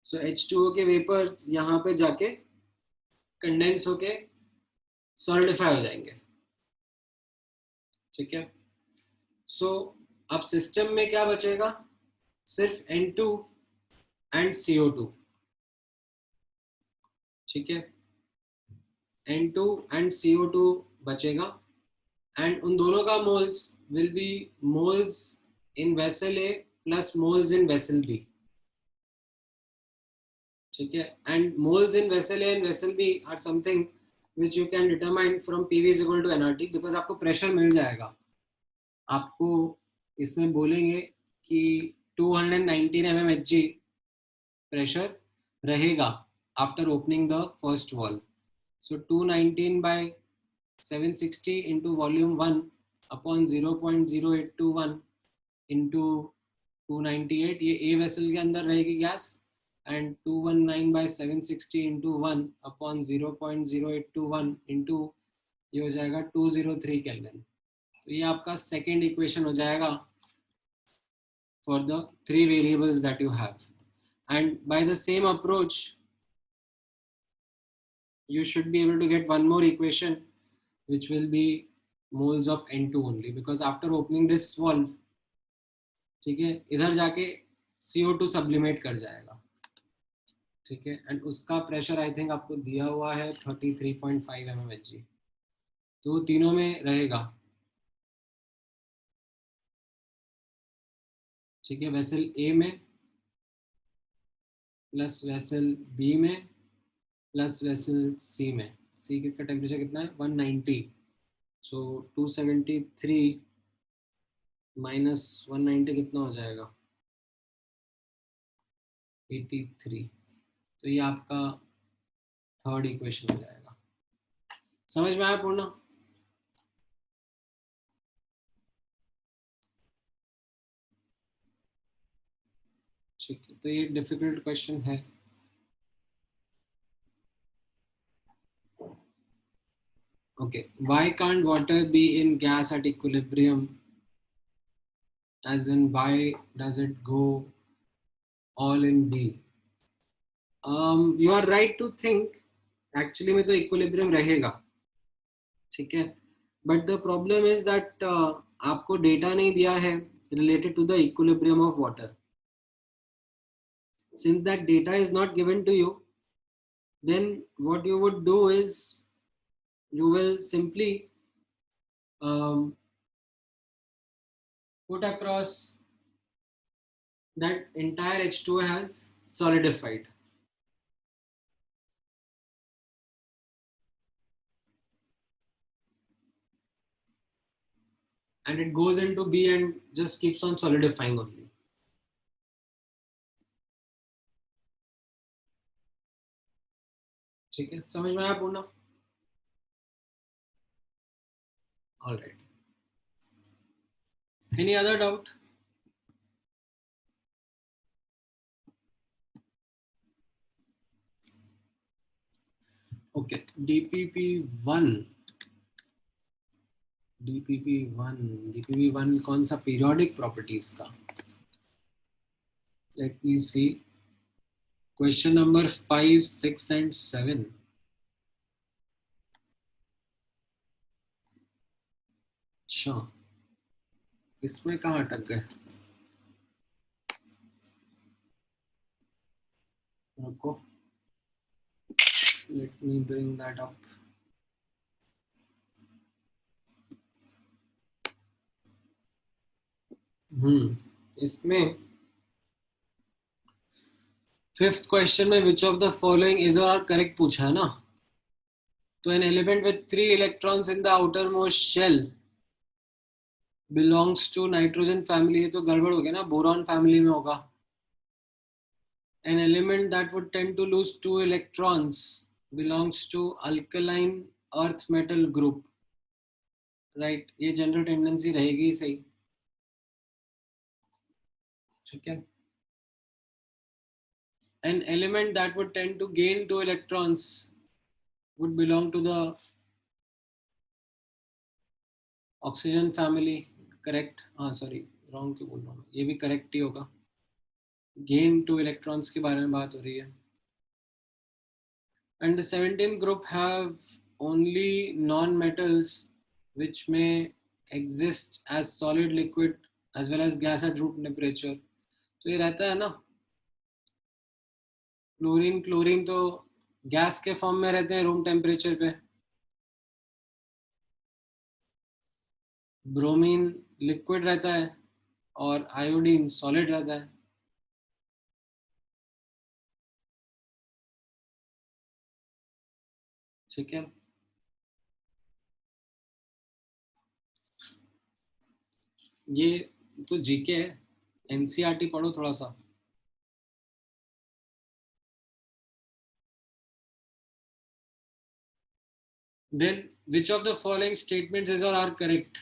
सो H2O के vapours यहाँ पे जाके कंडेंस होके सॉलिडिफाई हो जाएंगे। ठीक है, सो अब सिस्टम में क्या बचेगा, सिर्फ N2 एंड CO2। ठीक है, N2 एंड CO2 बचेगा एंड उन दोनों का moles will be moles in vessel A plus moles in vessel B। ठीक है, and moles in vessel A and vessel B are something which you can determine from PV is equal to nRT, because आपको pressure मिल जाएगा। आपको इसमें बोलेंगे कि 219 mmHg pressure रहेगा after opening the first valve. So 219 by 760 into volume 1 upon 0.0821 into 298, ये A vessel के अंदर रहेगी gas, and 219 by 760 into 1 upon 0.0821 into ये हो जाएगा 203 केल्विन। तो ये आपका सेकेंड इक्वेशन हो जाएगा for the three variables that you have, and by the same approach you should be able to get one more equation which will be moles of N2 only, because after opening this valve, ठीक है, इधर जाके CO2 sublimate कर जाएगा। ठीक है, and उसका pressure I think आपको दिया हुआ है 33.5 mmHg। तो तीनों में रहेगा। ठीक है, वेसल A में प्लस वेसल B में प्लस वेसल C में। C का टेम्परेचर कितना है 190, सो 273 माइनस 190 कितना हो जाएगा 83। तो ये आपका थर्ड इक्वेशन हो जाएगा। समझ में आया पूर्ण? ठीक है, तो ये डिफिकल्ट क्वेश्चन है। Okay, why can't water be in gas at equilibrium? As in, why does it go all in B? You are right to think. Actually में तो equilibrium रहेगा, ठीक है, but the problem is that आपको data नहीं दिया है related to the equilibrium of water. Since that data is not given to you, then what you would do is you will simply put across that entire H2O has solidified. And it goes into B and just keeps on solidifying only. ठीक है, समझ में आया पूर्ण? All right. Any other doubt? Okay, DPP1 कौन सा periodic properties का? Let me see, question number 5, 6 and 7। अच्छा, इसमें कहाँ अटक गए? रुको, let me bring that up. इसमें फिफ्थ क्वेश्चन में which of the following is और करेक्ट पूछा है ना। तो an element with 3 electrons in the outermost shell belongs to nitrogen family. ये तो गड़बड़ हो गया ना, बोरॉन फैमिली में होगा. An element that would tend to lose 2 electrons belongs to alkaline earth metal group. Right, ये जनरल टेंडेंसी रहेगी सही. ठीक है. An element that would tend to gain 2 electrons would belong to the oxygen family. Correct. हाँ sorry, wrong क्यों बोल रहा हूँ, ये भी करेक्ट ही होगा. गेन 2 इलेक्ट्रॉन्स के बारे में बात हो रही है. And the 17th group have only non-metals which may exist as solid, liquid as well as gas at room temperature. तो ये रहता है ना, क्लोरीन क्लोरीन तो गैस के फॉर्म में रहते हैं रूम टेम्परेचर पे. ब्रोमीन लिक्विड रहता है और आयोडीन सॉलिड रहता है. ठीक है. ये तो जीके है, एनसीईआरटी पढ़ो थोड़ा सा. Then which of the following statements is or are correct?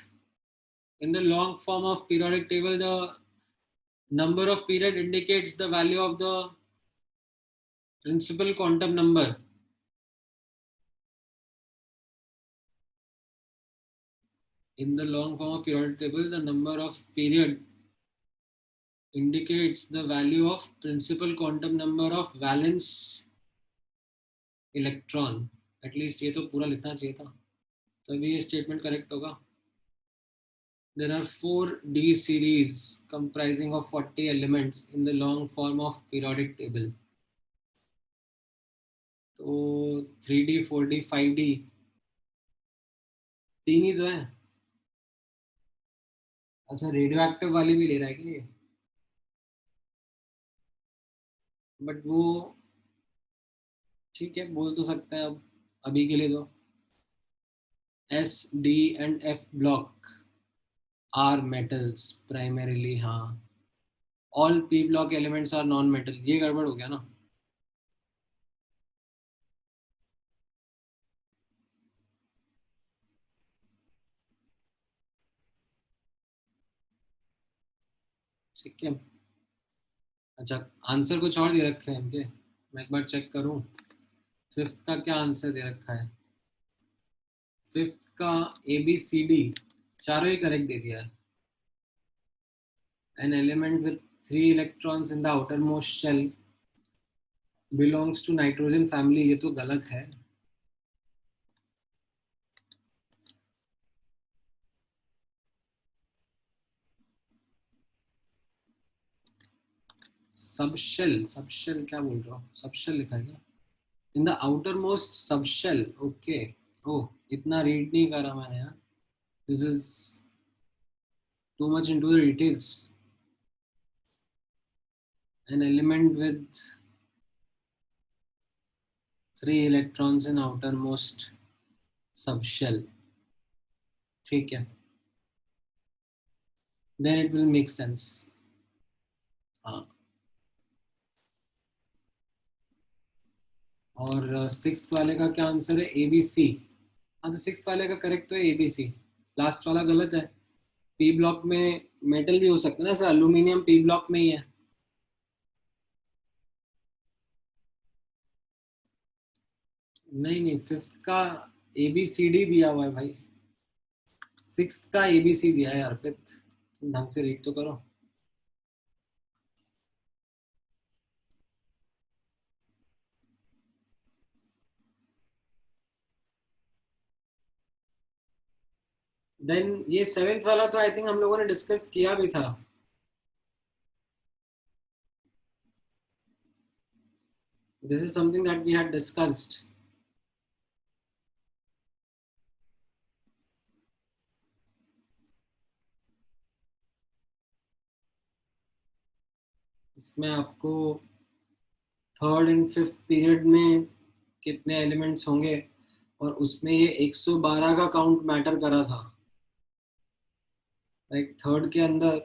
In the long form of periodic table, the number of period indicates the value of the principal quantum number. In the long form of periodic table, the number of period indicates the value of principal quantum number of valence electron. At least ये तो पूरा लिखना चाहिए था, तभी ये statement correct होगा. There are 4 D series comprising of 40 elements in the long form of periodic table. तो 3D 4D 5D तीन ही तो है. अच्छा, रेडियो एक्टिव वाली भी ले रहा है कि ये, बट वो ठीक है बोल तो सकते हैं अब अभी के लिए. तो S D and F block are metals primarily. हाँ, all P block elements are non metal. ये गड़बड़ हो गया ना. ठीक है. अच्छा, आंसर कुछ और दे रखे हैं इनके, मैं एक बार चेक करूं. फिफ्थ का क्या आंसर दे रखा है? फिफ्थ का ABCD चारों ही करेक्ट दे दिया है. An element with 3 electrons in the outermost shell belongs to nitrogen family. ये तो गलत है. सबशेल क्या बोल रहा हूँ, सबशेल लिखा है क्या? In the outermost subshell. Okay. ओ, इतना रीड नहीं करा मैंने यार. This is too much into the details. An element with 3 electrons in outermost subshell. ठीक है, then it will make sense. हाँ. और सिक्स्थ वाले का क्या आंसर है? ABC. हाँ, तो सिक्स्थ वाले का करेक्ट तो है ABC. लास्ट वाला गलत है. पी ब्लॉक में मेटल भी हो सकता है ना सर, एल्यूमिनियम पी ब्लॉक में ही है. नहीं नहीं, फिफ्थ का ABCD दिया हुआ है भाई. सिक्स्थ का ABC दिया है यार. फिफ्थ तुम ढंग से रीड तो करो. देन ये सेवेंथ वाला तो आई थिंक हम लोगों ने डिस्कस किया भी था. This is something that we had discussed. इसमें आपको थर्ड एंड फिफ्थ पीरियड में कितने एलिमेंट्स होंगे और उसमें ये 112 का काउंट मैटर करा था, लाइक थर्ड के अंदर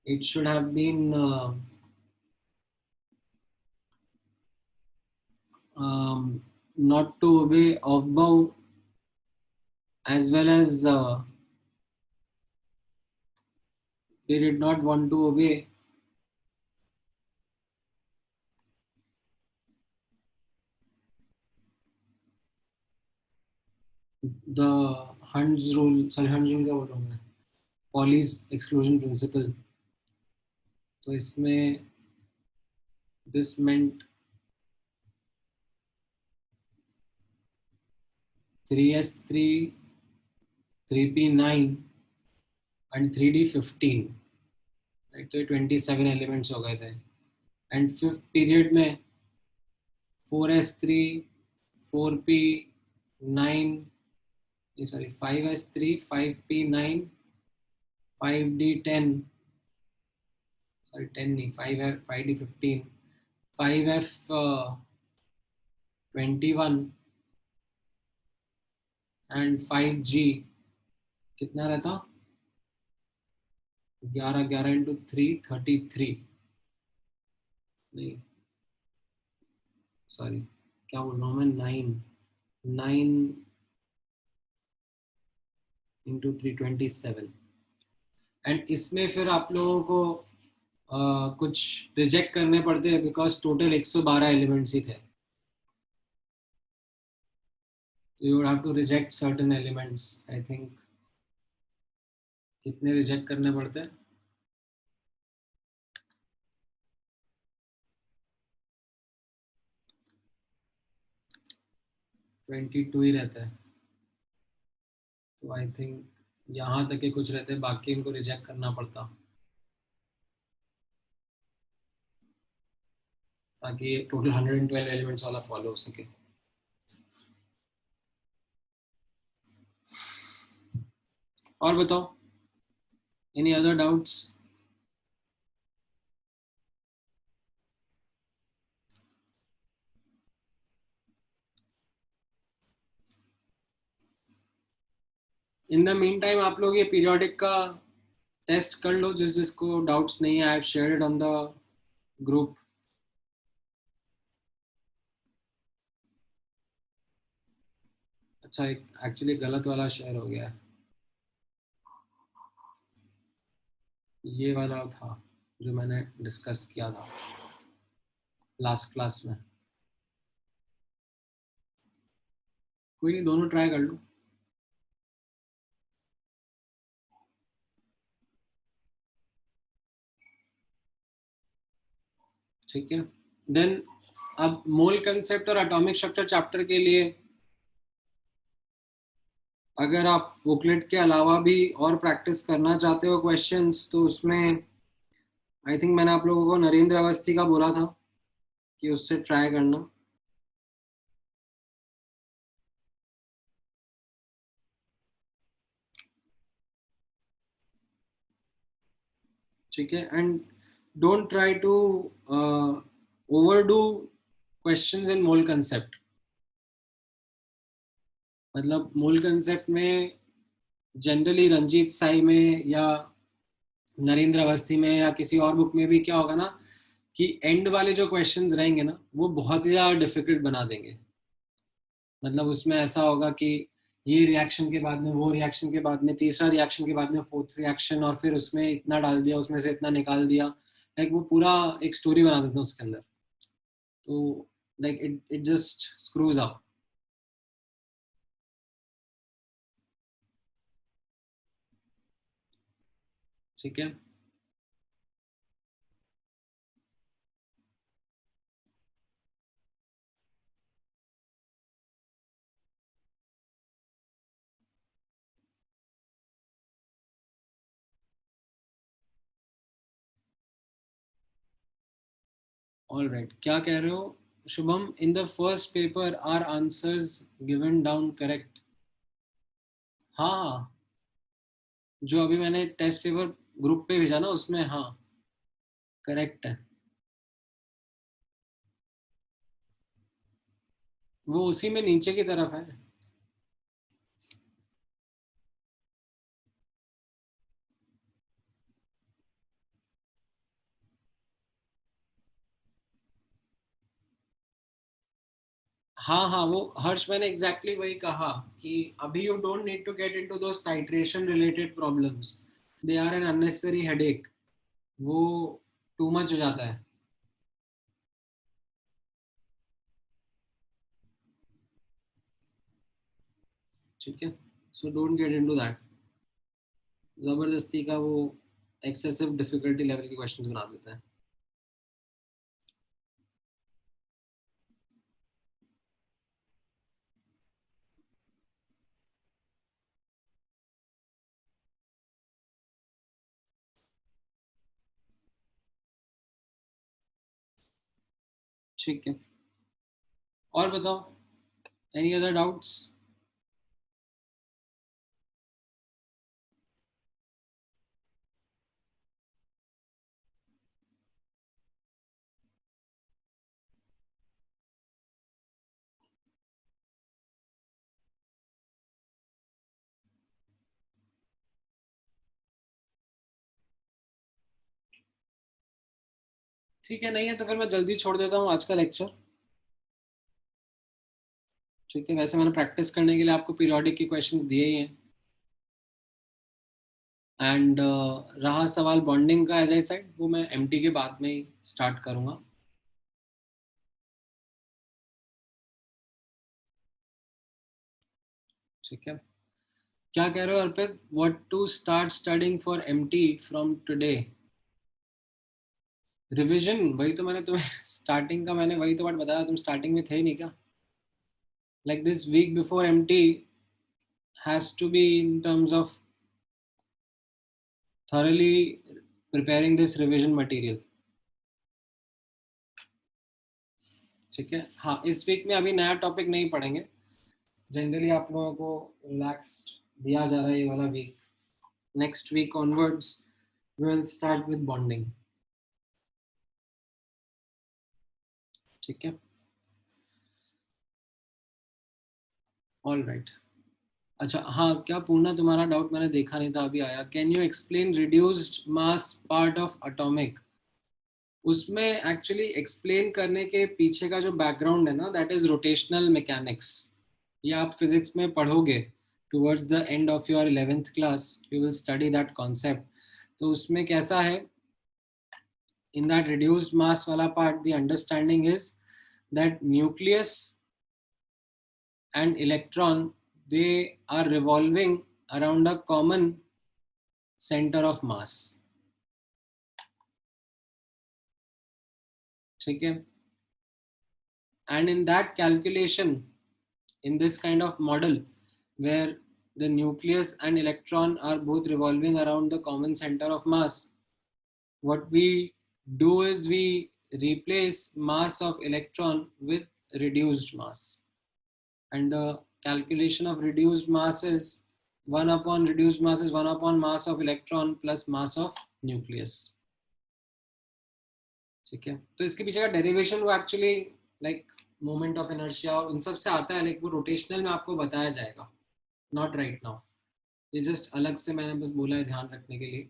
it should have been not to obey off bow, as well as they did not want to obey the Hund's rule, sorry Hund's rule क्या बोल रहा हूँ मैं, Pauli's exclusion principle. तो इसमें this meant 3s3, 3p9 and 3d15, right. तो ये 27 elements हो गए थे. एंड फिफ्थ पीरियड में 4s3, 4p9, sorry 5s3, 5p9, 5d10, sorry 10 नहीं, 5d15, 5f21 एंड 5g कितना रहता, 11 11 इंटू 3 33, नहीं सॉरी क्या बोल रहा हूँ मैं, 9 इंटू 3 27. एंड इसमें फिर आप लोगों को कुछ रिजेक्ट करने पड़ते हैं बिकॉज टोटल 112 एलिमेंट्स ही थे. You would have to reject certain elements. I think कितने रिजेक्ट करने पड़ते हैं, 22 ही रहता है. तो आई थिंक यहाँ तक के कुछ रहते हैं, बाकी इनको रिजेक्ट करना पड़ता ताकि टोटल 112 एलिमेंट्स वाला फॉलो हो सके. और बताओ, any other doubts? In the mean time आप लोग ये पीरियोडिक का टेस्ट कर लो, जिसको डाउट्स नहीं है. I have shared it on the group. अच्छा, एक्चुअली गलत वाला शेयर हो गया है, ये वाला था जो मैंने डिस्कस किया था लास्ट क्लास में. कोई नहीं, दोनों ट्राई कर लो. ठीक है. देन अब मोल कंसेप्ट और एटॉमिक स्ट्रक्चर चैप्टर के लिए अगर आप बुकलेट के अलावा भी और प्रैक्टिस करना चाहते हो क्वेश्चंस, तो उसमें आई थिंक मैंने आप लोगों को नरेंद्र अवस्थी का बोला था कि उससे ट्राई करना. ठीक है. And don't try to overdo questions in mole concept. मतलब मूल कंसेप्ट में जनरली रंजीत साई में या नरेंद्र अवस्थी में या किसी और बुक में भी क्या होगा ना, कि एंड वाले जो क्वेश्चंस रहेंगे ना, वो बहुत ही ज़्यादा डिफिकल्ट बना देंगे. मतलब उसमें ऐसा होगा कि ये रिएक्शन के बाद में, वो रिएक्शन के बाद में, तीसरा रिएक्शन के बाद में, फोर्थ रिएक्शन, और फिर उसमें इतना डाल दिया, उसमें से इतना निकाल दिया. लाइक वो पूरा एक स्टोरी बना देते हैं उसके अंदर. तो like it just screws up. ठीक है. ऑल राइट, क्या कह रहे हो Shubham? In the first paper are answers given down correct? हाँ हाँ, जो अभी मैंने टेस्ट पेपर ग्रुप पे भेजा ना, उसमें हाँ करेक्ट है. वो उसी में नीचे की तरफ है। हाँ हाँ, वो हर्ष मैंने एग्जैक्टली वही कहा कि अभी you don't need to get into those titration related problems, they are an unnecessary headache, वो टू मच हो जाता है। ठीक है, so don't get into that, जबरदस्ती का वो एक्सेसिव डिफिकल्टी लेवल के क्वेश्चंस बना देता है। ठीक है, और बताओ, एनी अदर डाउट्स? ठीक है, नहीं है तो फिर मैं जल्दी छोड़ देता हूँ आज का लेक्चर। ठीक है, वैसे मैंने प्रैक्टिस करने के लिए आपको पीरियोडिक के क्वेश्चंस दिए ही हैं। एंड रहा सवाल बॉन्डिंग का, एज आई सेड वो मैं एमटी के बाद में ही स्टार्ट करूंगा। ठीक है, क्या कह रहे हो Arpit, what to start studying for MT from today? Revision, वही तो मैंने तुम्हें स्टार्टिंग का मैंने वही तो बात बताया, तुम स्टार्टिंग में थे ही नहीं क्या? Like this week before MT has to be in terms of thoroughly preparing this revision material। ठीक है, हाँ इस वीक में अभी नया टॉपिक नहीं पढ़ेंगे, जनरली आप लोगों को रिलैक्स्ड दिया जा रहा है ये वाला week. Next week onwards will start with bonding. ठीक है, ऑल राइट। अच्छा हाँ, क्या पूर्णा तुम्हारा डाउट मैंने देखा नहीं था अभी आया, can you explain reduced mass part of atomic? उसमें एक्चुअली एक्सप्लेन करने के पीछे का जो बैकग्राउंड है ना, दैट इज रोटेशनल मैकेनिक्स। ये आप फिजिक्स में पढ़ोगे towards the end of your 11th class, you will study that concept. तो उसमें कैसा है, इन दैट रिड्यूस्ड मास वाला part the understanding is that nucleus and electron, they are revolving around a common centre of mass. ठीक है, and in that calculation, in this kind of model where the nucleus and electron are both revolving around the common center of mass, what we do is we replace mass of electron with reduced mass, and the calculation of reduced mass is 1 upon reduced mass is 1 upon mass of electron plus mass of nucleus। ठीक है, तो इसके पीछे का derivation वो actually like moment of inertia और उन सब से आता है, लाइक वो रोटेशनल में आपको बताया जाएगा, नॉट राइट नाउ। ये जस्ट अलग से मैंने बस बोला है ध्यान रखने के लिए।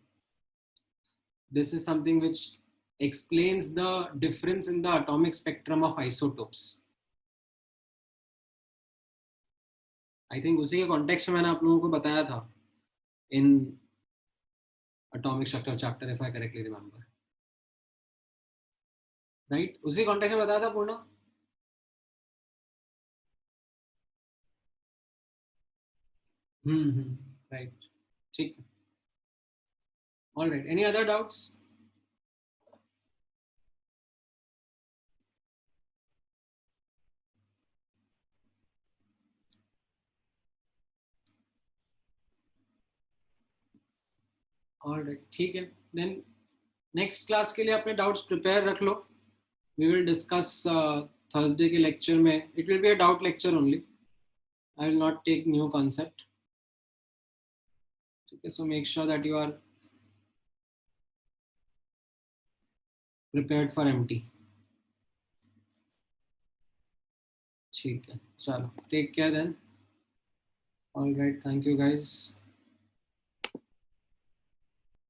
This is something which explains the difference in the atomic spectrum of isotopes. I think उसी के कॉन्टेक्स्ट में मैंने आप लोगों को बताया था in atomic structure chapter, if I correctly remember, right? उसी कॉन्टेक्स्ट में बताया था पूर्ण। राइट, ठीक है, all right, any other doubts? All right, ठीक है, देन नेक्स्ट क्लास के लिए अपने डाउट्स प्रिपेयर रख लो। वी विल डिस्कस थर्सडे के लेक्चर में, it will be a doubt lecture only, I will not take new concept. ठीक है, so make sure that you are prepared for MT। ठीक है, चलो take care then. All right, thank you guys.